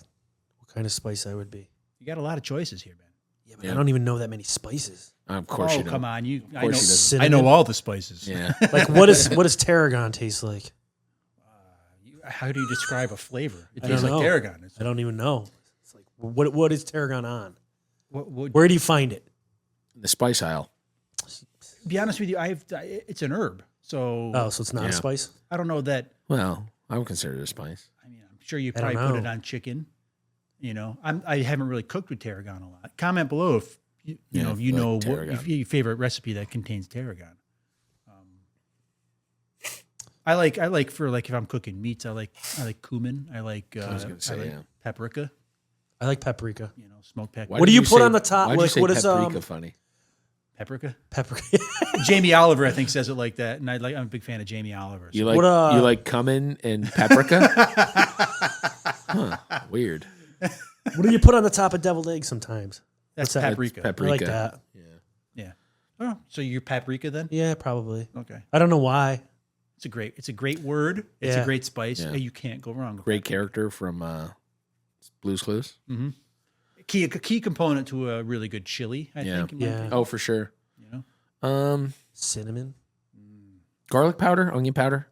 what kind of spice I would be. You got a lot of choices here, man. Yeah, but I don't even know that many spices. Of course you Oh, don't. come on! I course know. he doesn't. I know all the spices. Yeah. Like what does tarragon taste like? How do you describe a flavor? It I tastes don't like know. tarragon. I don't even know. It's like what is tarragon on? What, Where do you find it? The spice aisle. be honest with you, it's an herb. So Oh, so it's not Yeah. a spice? I don't know that. Well, I would consider it a spice. I mean, I'm sure you I don't probably put it know. on chicken. I haven't really cooked with tarragon a lot. Comment below if you Yeah, if you like know what tarragon. if your favorite recipe that contains tarragon. I like for like if I'm cooking meats, I like cumin. I like was gonna say, yeah. paprika. I like paprika. Smoked paprika. Why What did do you put say- on the top? Why'd you Like, say what is, paprika funny? Paprika. Paprika. Jamie Oliver, I think, says it like that, and I'm a big fan of Jamie Oliver. So. You like What, you like cumin and paprika? Huh, weird. What do you put on the top of deviled eggs sometimes? That's What's that? paprika. I Paprika. like that. Yeah. Oh, so you're paprika then? Yeah, probably. Okay. I don't know why. It's a great word. It's Yeah. a great spice. Yeah. You can't go wrong. With Great character from Blue's Clues. key component to a really good chili. I Yeah. think. in my Yeah. opinion, Oh, for sure. You know, Cinnamon. Garlic powder, onion powder.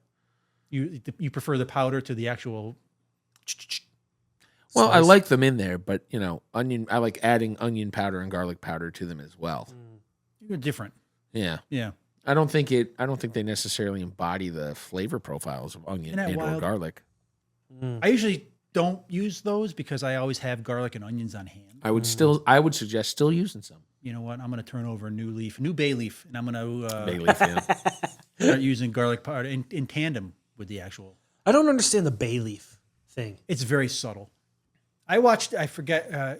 you prefer the powder to the actual. Well, I slice. like them in there, but onion. I like adding onion powder and garlic powder to them as well. They're different. Yeah, Yeah. I don't think they necessarily embody the flavor profiles of onion Isn't that and or wild? garlic. I usually don't use those because I always have garlic and onions on hand. I would suggest still using some You know what? I'm going to turn over a new bay leaf, and I'm going bay to leaf. Yeah. start using garlic powder in tandem with the actual. I don't understand the bay leaf thing. It's very subtle. I forget, I'm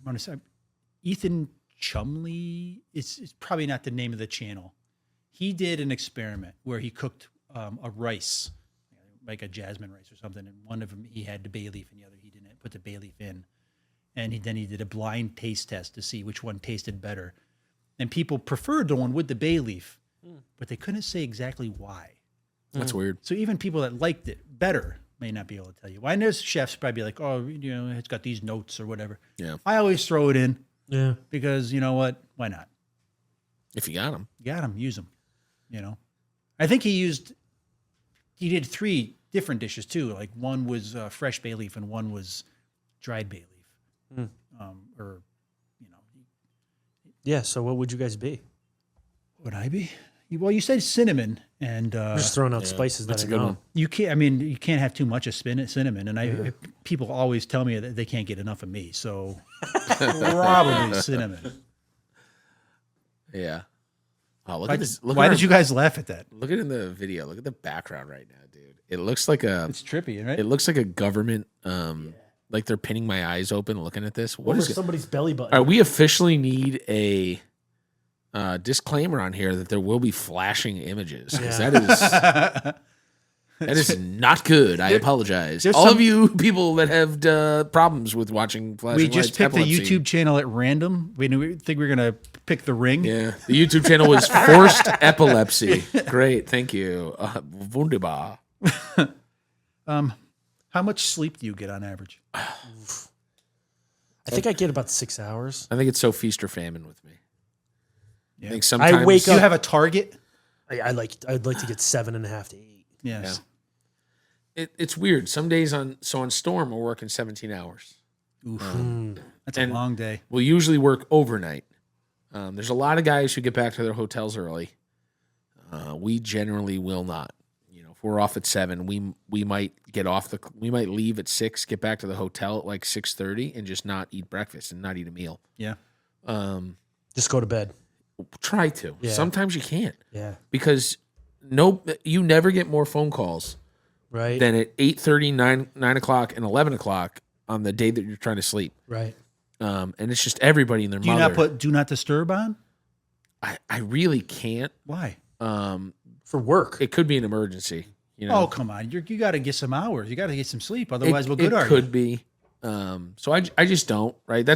going to say Ethan Chumley. It's probably not the name of the channel. He did an experiment where he cooked a rice, like a jasmine rice or something, and one of them he had the bay leaf, and the other he didn't put the bay leaf in. And then he did a blind taste test to see which one tasted better. And people preferred the one with the bay leaf, but they couldn't say exactly why. That's weird. So even people that liked it better may not be able to tell you why. And there's chefs probably like, oh, it's got these notes or whatever. Yeah. I always throw it in Yeah. because you know what? Why not? If you got them. You got them, use them. I think he did 3 different dishes too. Like one was fresh bay leaf and one was dried bay leaf. Or, Yeah. So what would you guys be? would I be? Well, you said cinnamon, and I'm just throwing out spices That's that a I good know. one. you can't. I mean, you can't have too much of cinnamon, and people always tell me that they can't get enough of me. So probably cinnamon. Yeah. Oh, look at this. Why did you guys laugh at that? look at it in the video? Look at the background right now, dude. It looks like It's trippy, right? it looks like a government. Like they're pinning my eyes open looking at this. What Over is it? somebody's belly button. All right, we officially need a disclaimer on here that there will be flashing images. 'Cause Yeah. that is not good. I apologize. there's All some- of you people that have problems with watching flashing We just lights, picked the epilepsy. YouTube channel at random. We think we are gonna pick The Ring. Yeah, the YouTube channel was Forced Epilepsy. Great, thank you. Wunderbar. How much sleep do you get on average? I think I get about 6 hours. I think it's so feast or famine with me. Yeah. I think sometimes wake Do you up- have a target? I'd like to get 7.5 to 8. Yes. It's weird. Some days on Storm we're working 17 hours. Oof. That's a and- long day. We'll usually work overnight. There's a lot of guys who get back to their hotels early. We generally will not. If we're off at 7, we might we might leave at 6, get back to the hotel at like 6:30, and just not eat breakfast and not eat a meal. Yeah. Just go to bed. Try to. Yeah. Sometimes you can't Yeah. because you never get more phone calls Right. than at 8:30, 9 o'clock, and 11 o'clock on the day that you're trying to sleep. Right. And it's just everybody and their Do you mother. not put Do Not Disturb on? I really can't. Why? For work. It could be an emergency. Oh, come on. You got to get some hours. You got to get some sleep. Otherwise, what good it are could you? be. So I just don't. Right.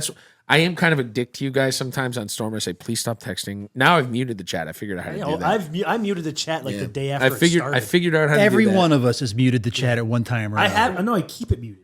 I am kind of a dick to you guys sometimes on Storm. I say, please stop texting. Now I've muted the chat. I figured out how to do that. I muted the chat like Yeah. the day after I figured it started. I figured out how to Every do that. one of us has muted the chat at one time or I another. have. No, I keep it muted.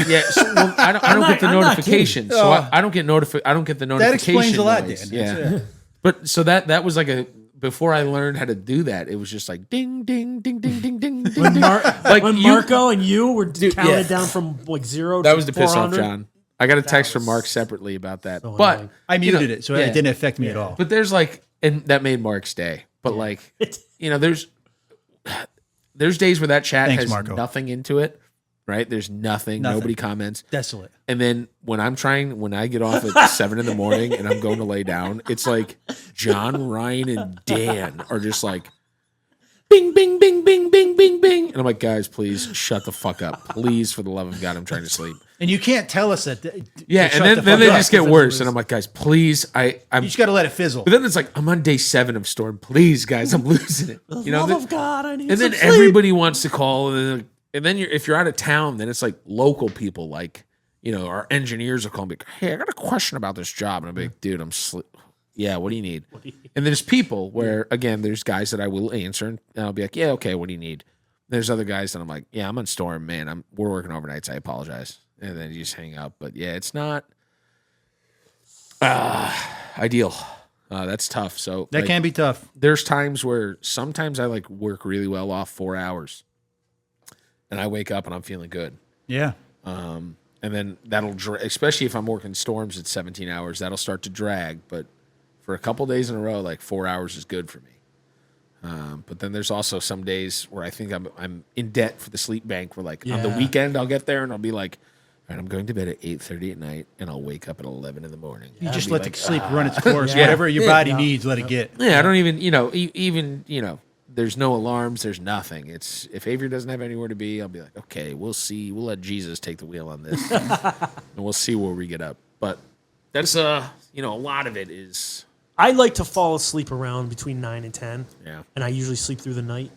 Yeah, so, well, I don't get the I'm not notifications, so I don't get I don't get the notification. explains a lot, noise. Dan. Yeah, but so that was like before I learned how to do that, it was just like ding ding ding ding ding ding ding. ding. Like When you- Marco and you were counted yeah. down from like 0 that to was the piss off 400. John. I got a text from was Mark separately about that, so but annoying. I muted it, so yeah. it didn't affect me at all. But there's and that made Mark's day. But there's days where that chat Thanks, has Marco. nothing into it. Right? There's nothing. Nobody comments. Desolate. And then when I get off at 7 in the morning and I'm going to lay down, it's like John, Ryan, and Dan are just like, bing, bing, bing, bing, bing, bing, bing. And I'm like, guys, please shut the fuck up. Please, for the love of God, I'm trying to sleep. And you can't tell us that. Yeah, to shut and the then fuck they up, just get 'cause worse. And I'm like, guys, please, I'm. You just got to let it fizzle. But then it's like, I'm on day 7 of Storm. Please, guys, I'm losing it. Love of God, I need And then some sleep. everybody wants to call, and then if you're out of town, then it's like local people, like our engineers will call me. Hey, I got a question about this job, and I'm like, dude, yeah, what do you need? And there's people where again, there's guys that I will answer, and I'll be like, yeah, okay, what do you need? There's other guys that I'm like, yeah, I'm on Storm, man. We're working overnights. I apologize, and then you just hang up. But yeah, it's not ideal. That's tough. So That can be tough. there's times where sometimes I work really well off 4 hours. And I wake up and I'm feeling good. Yeah. And and then that'll especially if I'm working storms at 17 hours, that'll start to drag. But for a couple days in a row, like 4 hours is good for me. But then there's also some days where I think I'm in debt for the sleep bank. Where like on the Yeah. weekend I'll get there and I'll be like, all right, I'm going to bed at 8:30 at night, and I'll wake up at 11 in the morning. You I'll just be let like, the sleep run its course. Yeah. Whatever your body needs, let it get. Yeah, I don't even, even, there's no alarms, there's nothing. It's if Avery doesn't have anywhere to be, I'll be like, okay, we'll see. We'll let Jesus take the wheel on this, and we'll see where we get up. But that's a lot of it is I like to fall asleep around between 9 and 10. Yeah. And I usually sleep through the night.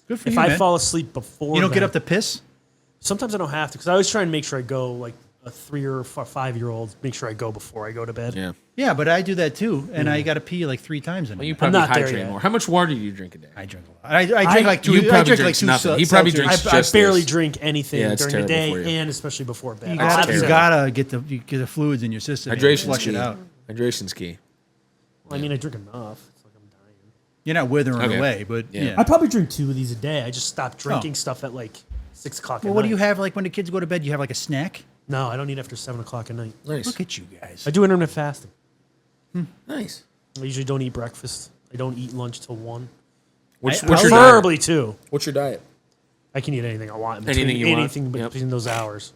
Good for If you, I man. fall asleep before, You don't get then- up to piss? Sometimes I don't have to because I always try and make sure I go like a 3 or 5 year old. Make sure I go before I go to bed. yeah. Yeah, but I do that too, and I got to pee like 3 times a night. Well, you probably not there hydrate yet. more. How much water do you drink a day? I drink a lot. I drink like two. you I probably drink like drinks two. nothing. He probably seltzers. drinks I just barely this. drink anything Yeah, it's during the terrible day for you. and especially before bed. You I'll have gotta, you to- gotta get the fluids in your system. and Hydration's flush key. it out. Hydration's key. I mean, I drink enough. It's like I'm dying. You're not withering Okay. away, but Yeah. yeah. I probably drink 2 of these a day. I just stopped drinking Oh. stuff at like 6 o'clock. Well, at what do night. you have like when the kids go to bed? You have like a snack. No, I don't eat after 7 o'clock at night. Nice. Look at you guys. I do intermittent fasting. Nice. I usually don't eat breakfast. I don't eat lunch till 1. What's I- your diet? Preferably 2. What's your diet? I can eat anything I want. In between, Anything you want? anything Yep. between those hours.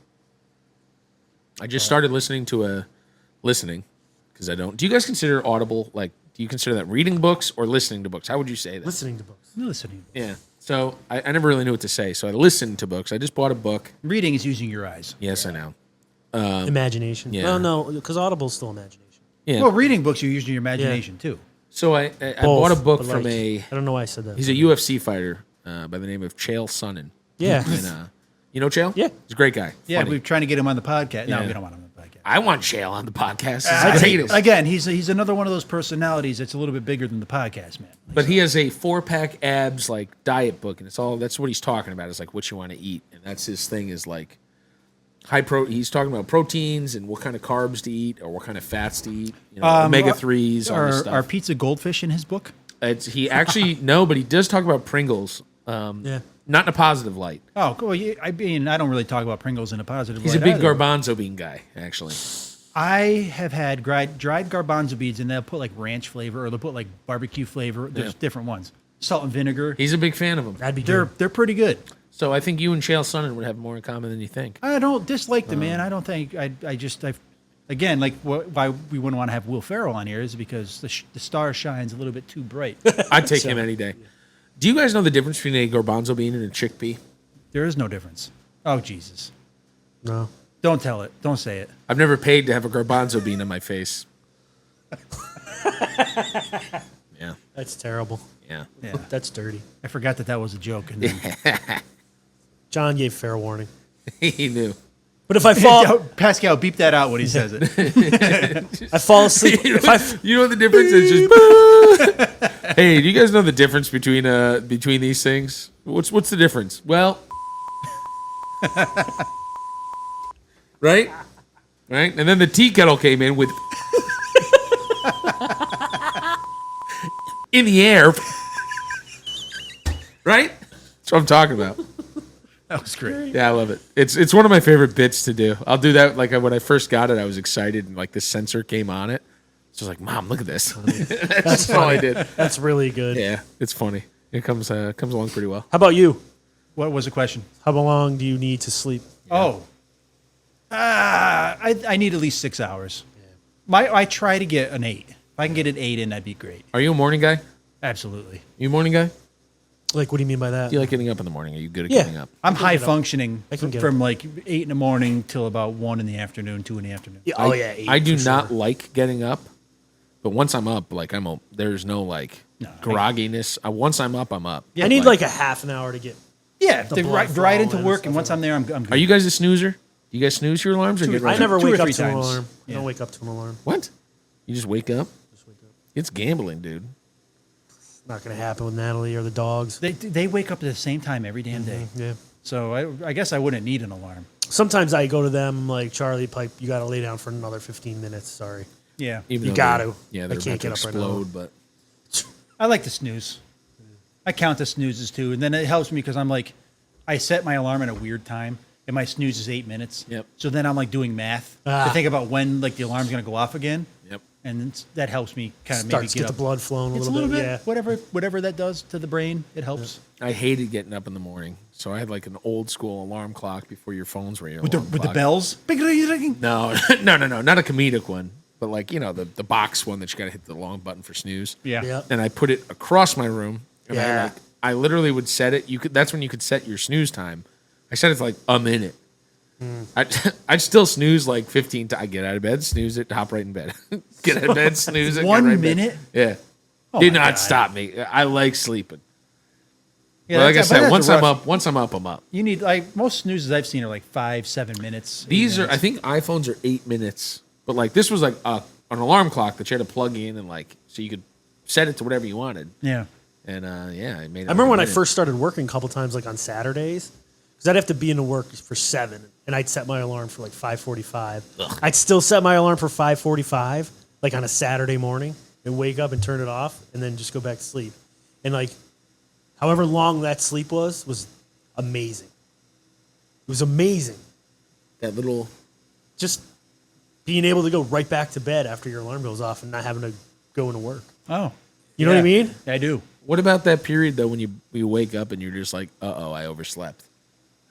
I just started listening because I don't. Do you guys consider Audible like? Do you consider that reading books or listening to books? How would you say that? Listening to books. I'm listening. Yeah. So I never really knew what to say. So I listened to books. I just bought a book. Reading is using your eyes. Yes, I know. Imagination. yeah. Well, no, because Audible's still imagination. Yeah. Well, reading books, you're using your imagination too. So I Both, bought a book but, from like, a. I don't know why I said that. He's a UFC fighter by the name of Chael Sonnen. Yeah. And you know Chael? Yeah. He's a great guy. Yeah, Funny. we're trying to get him on the podcast. No, Yeah. we don't want him on the podcast. I want Chael on the podcast. I He's think- great. again, he's another one of those personalities that's a little bit bigger than the podcast man. But he has a 4-pack abs like diet book, and that's what he's talking about. Is like what you want to eat, and that's his thing. Is like He's talking about proteins and what kind of carbs to eat or what kind of fats to eat. Omega 3s, all this stuff. Are pizza goldfish in his book? He actually no, but he does talk about Pringles. Yeah. Not in a positive light. Oh, cool. I mean, I don't really talk about Pringles in a positive He's light a big either. garbanzo bean guy, actually. I have had dried garbanzo beans, and they'll put like ranch flavor, or they'll put like barbecue flavor. There's different ones. Salt and vinegar. He's a big fan of them. That'd be They're good. they're pretty good. So I think you and Chael Sonnen would have more in common than you think. I don't dislike the man. I don't think again, like why we wouldn't want to have Will Ferrell on here is because the star shines a little bit too bright. I'd take him any day. Do you guys know the difference between a garbanzo bean and a chickpea? There is no difference. Oh Jesus! No. Don't tell it. Don't say it. I've never paid to have a garbanzo bean on my face. Yeah, That's terrible. yeah. Yeah, That's dirty. I forgot that was a joke. And then, John gave fair warning. He knew. But if I fall, Pascal, beep that out when he says it. I fall asleep. If I, You know what the difference is? Just hey, do you guys know the difference between these things? What's the difference? Well, right, and then the tea kettle came in with in the air, right? That's what I'm talking about. That was great. Yeah, I love it. It's one of my favorite bits to do. I'll do that like when I first got it. I was excited and like the sensor came on it. So I was like, "Mom, look at this." That's all I did. that's really good. Yeah, it's funny. It comes along pretty well. How about you? What was the question? How long do you need to sleep? Oh, I need at least 6 hours. I try to get an 8. If I can get an 8 in, that'd be great. Are you a morning guy? Absolutely. You a morning guy? Do Like, what do you mean by that? you like getting up in the morning? Are you good at Yeah. getting up? I'm high functioning I can get from like 8 in the morning till about 1 in the afternoon, 2 in the afternoon. Yeah, oh yeah. 8 I do for not sure. like getting up, but once I'm up, like there's no like grogginess. Once I'm up, I'm up. I need like a half an hour to get. Yeah, The to blood ride into flow and work, stuff and once like I'm there, I'm good. Are you guys a snoozer? Do you guys snooze your alarms or get I ready? never two or wake up three to an times. alarm. I Yeah. don't wake up to an alarm. What? You just wake up? Just wake up. It's gambling, dude. Not gonna happen with Natalie or the dogs. They wake up at the same time every damn day. Yeah. So I guess I wouldn't need an alarm. Sometimes I go to them like Charlie Pipe. You got to lay down for another 15 minutes. Sorry. Yeah, Even You though got they're- to. Yeah, I they're can't about to get up right now. explode, but I like to snooze. I count the snoozes too, and then it helps me because I'm like, I set my alarm at a weird time. and my snooze is 8 minutes. Yep. So then I'm like doing math Ah. to think about when like the alarm's going to go off again. Yep. And that helps me kind of maybe Starts get get the up. blood flowing a It's little, bit. Yeah. whatever that does to the brain, it helps. I hated getting up in the morning, so I had like an old school alarm clock before your phones were your With the alarm with the clock. bells. No, no, not a comedic one, but like the box one that you got to hit the long button for snooze. Yeah. Yep. And I put it across my room, and Yeah. I literally would set it. That's when you could set your snooze time. I set it to like a minute. I'd still snooze like 15 times. I get out of bed, snooze it, hop right in bed. Get out of bed, snooze it. get 1 right in bed. minute? Yeah. Oh Did my not God. stop me. I like sleeping. Yeah, But like I that's- but said, that's once rough. I'm up. You need like most snoozes I've seen are like 5-7 minutes. 8 These are, I minutes. think iPhones are 8 minutes, but like this was like an alarm clock that you had to plug in and like so you could set it to whatever you wanted. Yeah. And yeah, I made it. I remember like when a I minute. first started working a couple times, like on Saturdays, because I'd have to be into work for 7, and I'd set my alarm for like 5:45. I'd still set my alarm for 5:45, like on a Saturday morning, and wake up and turn it off, and then just go back to sleep. And like, however long that sleep was amazing. It was amazing. that little. Just being able to go right back to bed after your alarm goes off and not having to go into work. Oh. You know what I mean? I do. What about that period though when you wake up and you're just like, I overslept?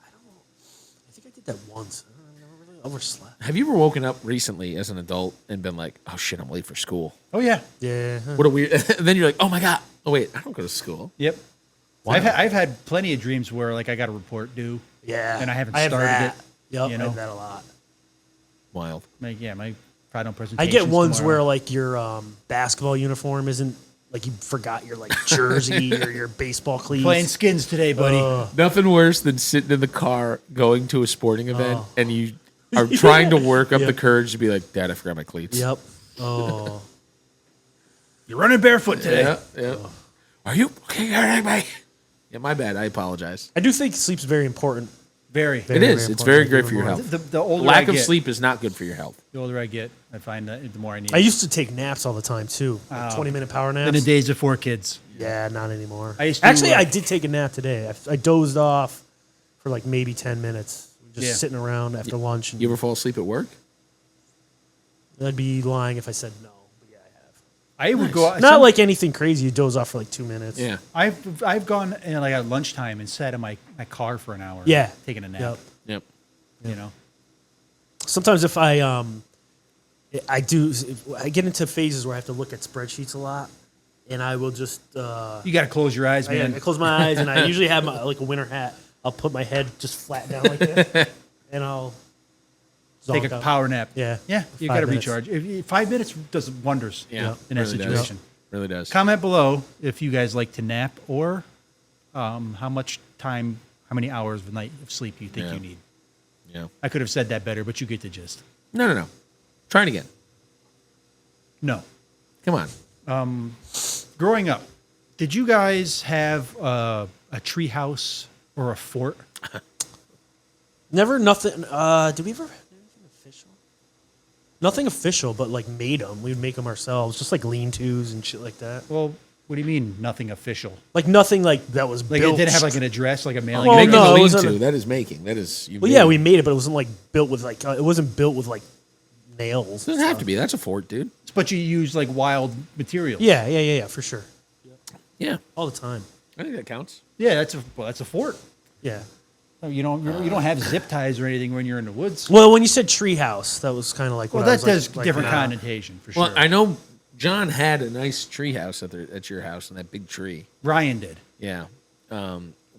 I think I did that once. I never really overslept. Have you ever woken up recently as an adult and been like, oh shit, I'm late for school? Oh yeah. Yeah. What a weird. And then you're like, oh my god, oh wait, I don't go to school. Yep. I've had plenty of dreams where like I got a report due. Yeah. And I haven't have started that. it, Yep, you I know? have that a lot. Wild. My final I presentation. get ones where like your basketball uniform isn't like you forgot your like jersey or your baseball cleats. playing skins today, buddy. Nothing worse than sitting in the car going to a sporting event and you are trying to work up Yep. the courage to be like, Dad, I forgot my cleats. Yep. Oh. You're running barefoot today. Yeah. Yeah. Are you okay? All right, mate. Yeah, my bad. I apologize. I do think sleep's very important. Very. It Very, is. very It's very important. great for your health. The older Lack I of get, sleep is not good for your health. the older I get, I find that the more I need. I used to take naps all the time too. Like 20-minute power in naps. the days of 4 kids. Yeah, not anymore. I used to, Actually, uh, I did take a nap today. I dozed off for like maybe 10 minutes, just Yeah. sitting around after lunch. And You ever fall asleep at work? I'd be lying if I said no. But yeah, I have. I would go out. Not like anything crazy. You doze off for like 2 minutes. Yeah. I've gone and like at lunchtime and sat in my car for an hour. Yeah. Taking a nap. Yep. Yep. You know. Sometimes if I get into phases where I have to look at spreadsheets a lot, and I will just You got to close your eyes, man. I close my eyes, and I usually have like a winter hat. I'll put my head just flat down like this, and I'll Take zonk a out. power nap. Yeah. Yeah. You 5 got to minutes. recharge. 5 minutes does wonders. Yeah. In that really situation. Does. Really does. Comment below if you guys like to nap or how many hours of a night of sleep you think Yeah. you need. Yeah. I could have said that better, but you get the gist. No. Try it again. No. Come on. Growing up, did you guys have a tree house or a fort? Never nothing. Did we ever have anything official? Nothing official, but like made them. We would make them ourselves, just like lean-tos and shit like that. Well, what do you mean nothing official? Like nothing like that was Like built. it didn't have like an address, like a mailing Oh, address? Making no, a it was lean-to, on a- that is making. That is. You Well, yeah, we made it, but it wasn't like built with like it wasn't built with like nails. It doesn't have to be. That's a fort, dude. But you use like wild materials. Yeah, for sure, Yeah. all the time. I think that counts. Yeah, that's a fort. Yeah. You don't have zip ties or anything when you're in the woods. Well, when you said treehouse, that was kind of like. Well, what I that was like- does like, different nah. connotation for Well, sure. I know John had a nice tree house at your house and that big tree. Ryan did. Yeah.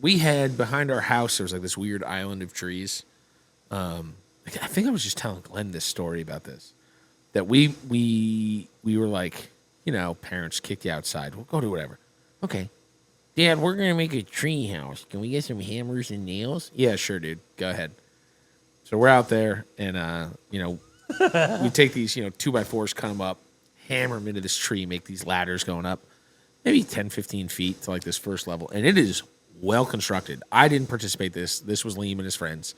We had behind our house, there was like this weird island of trees. I think I was just telling Glenn this story about this. That we were like, parents kicked you outside. We'll go do whatever. Okay. Dad, we're going to make a tree house. Can we get some hammers and nails? Yeah, sure, dude. Go ahead. So we're out there and, we take these, 2x4s, cut them up, hammer them into this tree, make these ladders going up, maybe 10, 15 feet to like this first level. And it is well constructed. I didn't participate this. This was Liam and his friends.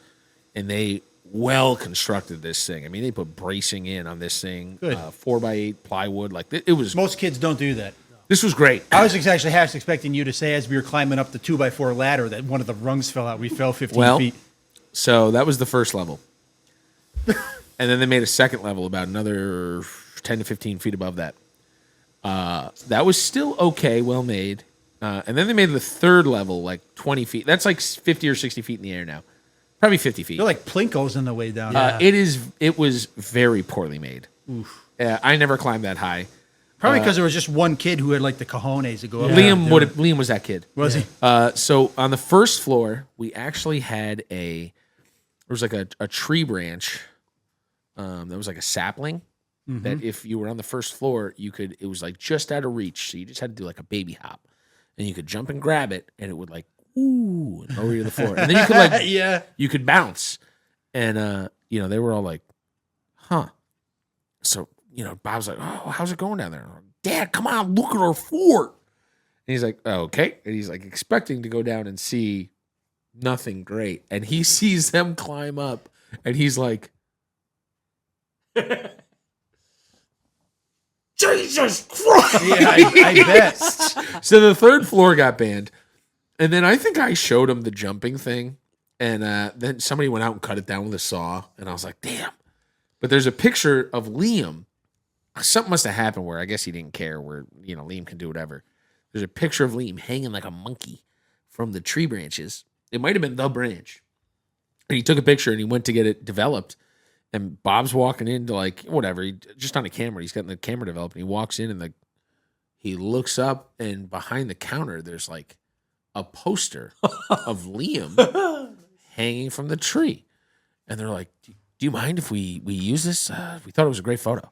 And they well constructed this thing. I mean, they put bracing in on this thing. Good. 4x8 plywood. Like it was, Most kids don't do that. this was great. I was actually expecting you to say as we were climbing up the 2x4 ladder that one of the rungs fell out. We fell 15 Well, feet. So that was the first level. And then they made a second level about another 10 to 15 feet above that. That was still okay, well made. And then they made the third level like 20 feet. That's like 50 or 60 feet in the air now. Probably 50 feet. They're like Plinkos on the way down. It was very poorly made. I never climbed that high. Probably because there was just one kid who had like the cojones to go up. Liam was that kid. Was he? So on the first floor, we actually had there was like a tree branch. That was like a sapling that if you were on the first floor, it was like just out of reach. So you just had to do like a baby hop and you could jump and grab it and it would like, ooh, and lower you to the floor. And then you could like, you could bounce. And, they were all like, huh. So, Bob's like, oh, how's it going down there? I'm like, Dad, come on, look at our fort. And he's like, oh, okay. And he's like expecting to go down and see nothing great. And he sees them climb up and he's like, Jesus Christ. Yeah, I bet. So the third floor got banned. And then I think I showed him the jumping thing. And then somebody went out and cut it down with a saw. And I was like, damn. But there's a picture of Liam. Something must have happened where I guess he didn't care where, Liam can do whatever. There's a picture of Liam hanging like a monkey from the tree branches. It might have been the branch. And he took a picture and he went to get it developed. And Bob's walking into like, whatever, just on a camera. He's getting the camera developed. And he walks in and he looks up and behind the counter, there's like a poster of Liam hanging from the tree. And they're like, do you mind if we use this? We thought it was a great photo.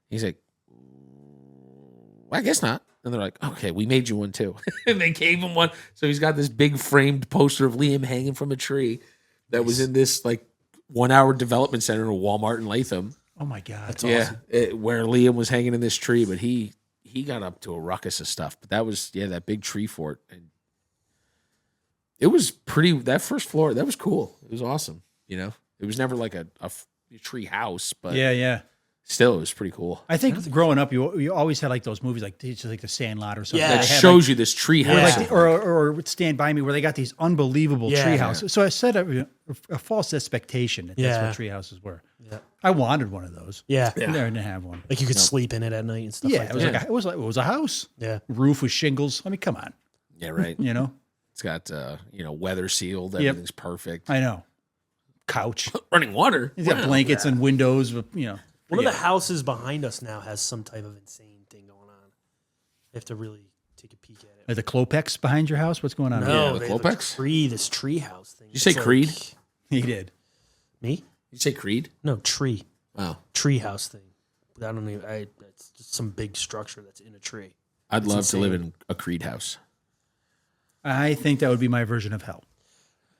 He's like, well, I guess not. And they're like, okay, we made you one too. And they gave him one. So he's got this big framed poster of Liam hanging from a tree that was in this like 1 hour development center in a Walmart in Latham. Oh my God. That's awesome. Where Liam was hanging in this tree, but he got up to a ruckus of stuff. But that was, that big tree fort. And it was that first floor, that was cool. It was awesome. It was never like a tree house, but Yeah. still, it was pretty cool. I think growing up, you always had like those movies, like just like The Sandlot or something. Yeah. They That had, shows you this tree Or, house. like or Stand By Me, where they got these unbelievable Yeah. tree houses. So I set a false expectation that that's what tree houses were. Yeah. I wanted one of those. Yeah. I didn't have one. Like you could sleep in it at night and stuff Yeah, like it that. was it was a house. Yeah. Roof with shingles. I mean, come on. Yeah, right. It's got, weather sealed. Everything's perfect. I know. Couch. Running water. He's got blankets and windows. With, One of the houses behind us now has some type of insane thing going on. You have to really take a peek at it. Are the Klopex behind your house? What's going on? No, the they have Klopex? this tree house thing. Did you say It's Creed? He did. Me? Did you say Creed? No, tree. Oh. Tree house thing. I don't even. It's just some big structure that's in a tree. I'd It's love to live insane. in a Creed house. I think that would be my version of hell.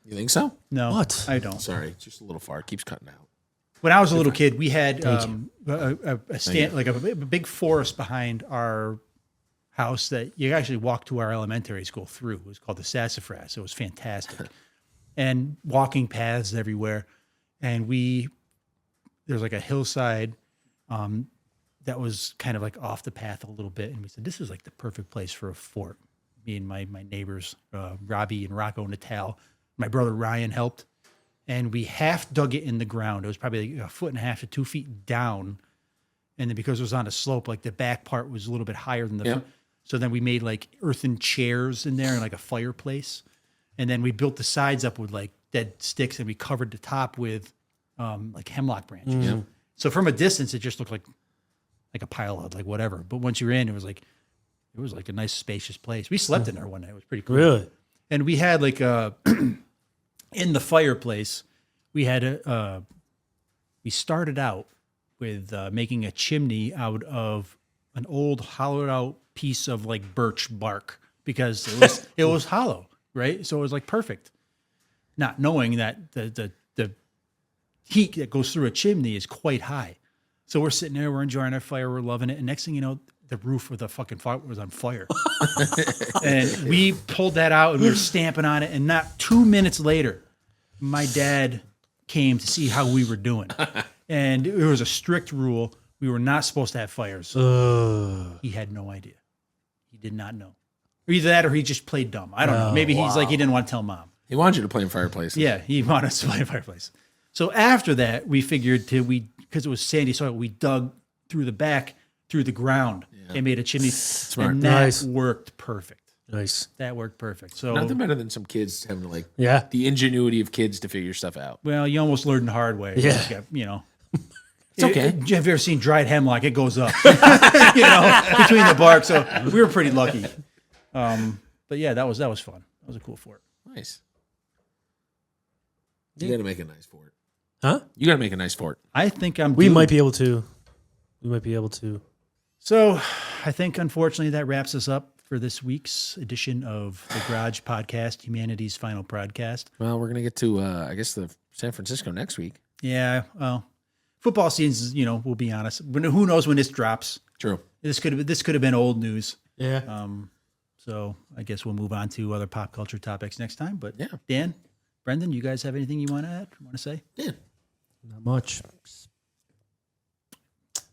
You think so? No, What? I don't. Sorry, just a little far. It keeps cutting out. When I was a little kid, we had a big forest behind our house that you actually walked to our elementary school through. It was called the Sassafras. It was fantastic, and walking paths everywhere. And there's like a hillside that was kind of like off the path a little bit, and we said this is like the perfect place for a fort. Me and my neighbors, Robbie and Rocco Natal, my brother Ryan helped. And we half dug it in the ground. It was probably like 1.5 to 2 feet down. And then because it was on a slope, like the back part was a little bit higher than the front. So then we made like earthen chairs in there and like a fireplace. And then we built the sides up with like dead sticks and we covered the top with like hemlock branches. So from a distance, it just looked like a pile of like whatever. But once you're in, it was like a nice spacious place. We slept in there one night. It was pretty cool. Really? And we had like in the fireplace, we had we started out with making a chimney out of an old hollowed out piece of like birch bark because it was hollow, right? So it was like perfect. Not knowing that the heat that goes through a chimney is quite high. So we're sitting there, we're enjoying our fire, we're loving it, and next thing you know, the roof of the fucking fire was on fire. And we pulled that out and we were stamping on it. And not 2 minutes later, my dad came to see how we were doing. And it was a strict rule. We were not supposed to have fires. He had no idea. He did not know. Or either that or he just played dumb. I don't know. Maybe he's like, he didn't want to tell mom. He wanted you to play in fireplaces. Yeah, he wanted us to play a fireplace. So after that, we figured because it was sandy soil, we dug through the back, through the ground, and made a chimney. And that Nice. worked perfect. Nice. That worked perfect. So, Nothing better than some kids having to like Yeah. the ingenuity of kids to figure stuff out. well, you almost learned the hard way. Yeah. You got, you know. It's okay. Have you ever seen dried hemlock? It goes up, between the bark. So we were pretty lucky. But yeah, that was fun. That was a cool fort. Nice. You got to make a nice fort. Huh? You got to make a nice fort. I think We due. might be able to. We might be able to. So I think, unfortunately, that wraps us up for this week's edition of the Garage Podcast, humanity's final podcast. Well, we're gonna get to I guess the San Francisco next week. Yeah, well, football season, we'll be honest. Who knows when this drops? True. This could have been old news. Yeah. So I guess we'll move on to other pop culture topics next time. But Yeah. Dan, Brendan, you guys have anything you want to add? Want to say? Yeah. Not much.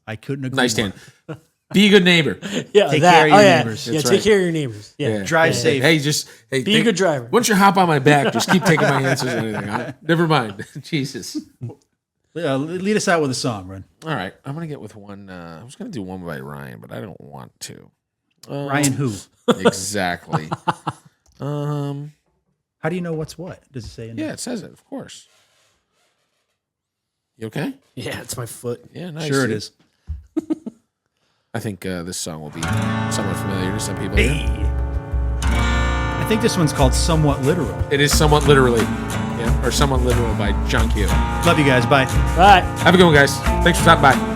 I couldn't agree. Nice, more. Dan. Be a good neighbor. Yeah. Take that. care of your yeah. neighbors. Yeah. That's Take right. care of your neighbors. Yeah. Drive safe. Hey, Be a good driver. Once you hop on my back, just keep taking my answers and anything. Never mind. Jesus. Lead us out with a song, Ren. All right. I'm gonna get with one. I was gonna do one by Ryan, but I don't want to. Ryan, who? Exactly. How do you know what's what? Does it say in there? Yeah, it says it. Of course. You okay? Yeah. It's my foot. Yeah, nice. Sure it is. I think this song will be somewhat familiar to some people. here. I think this one's called Somewhat Literal. It is somewhat literally, yeah, or somewhat literal by John Q. Love you guys. Bye. Bye. Have a good one, guys. Thanks for stopping by.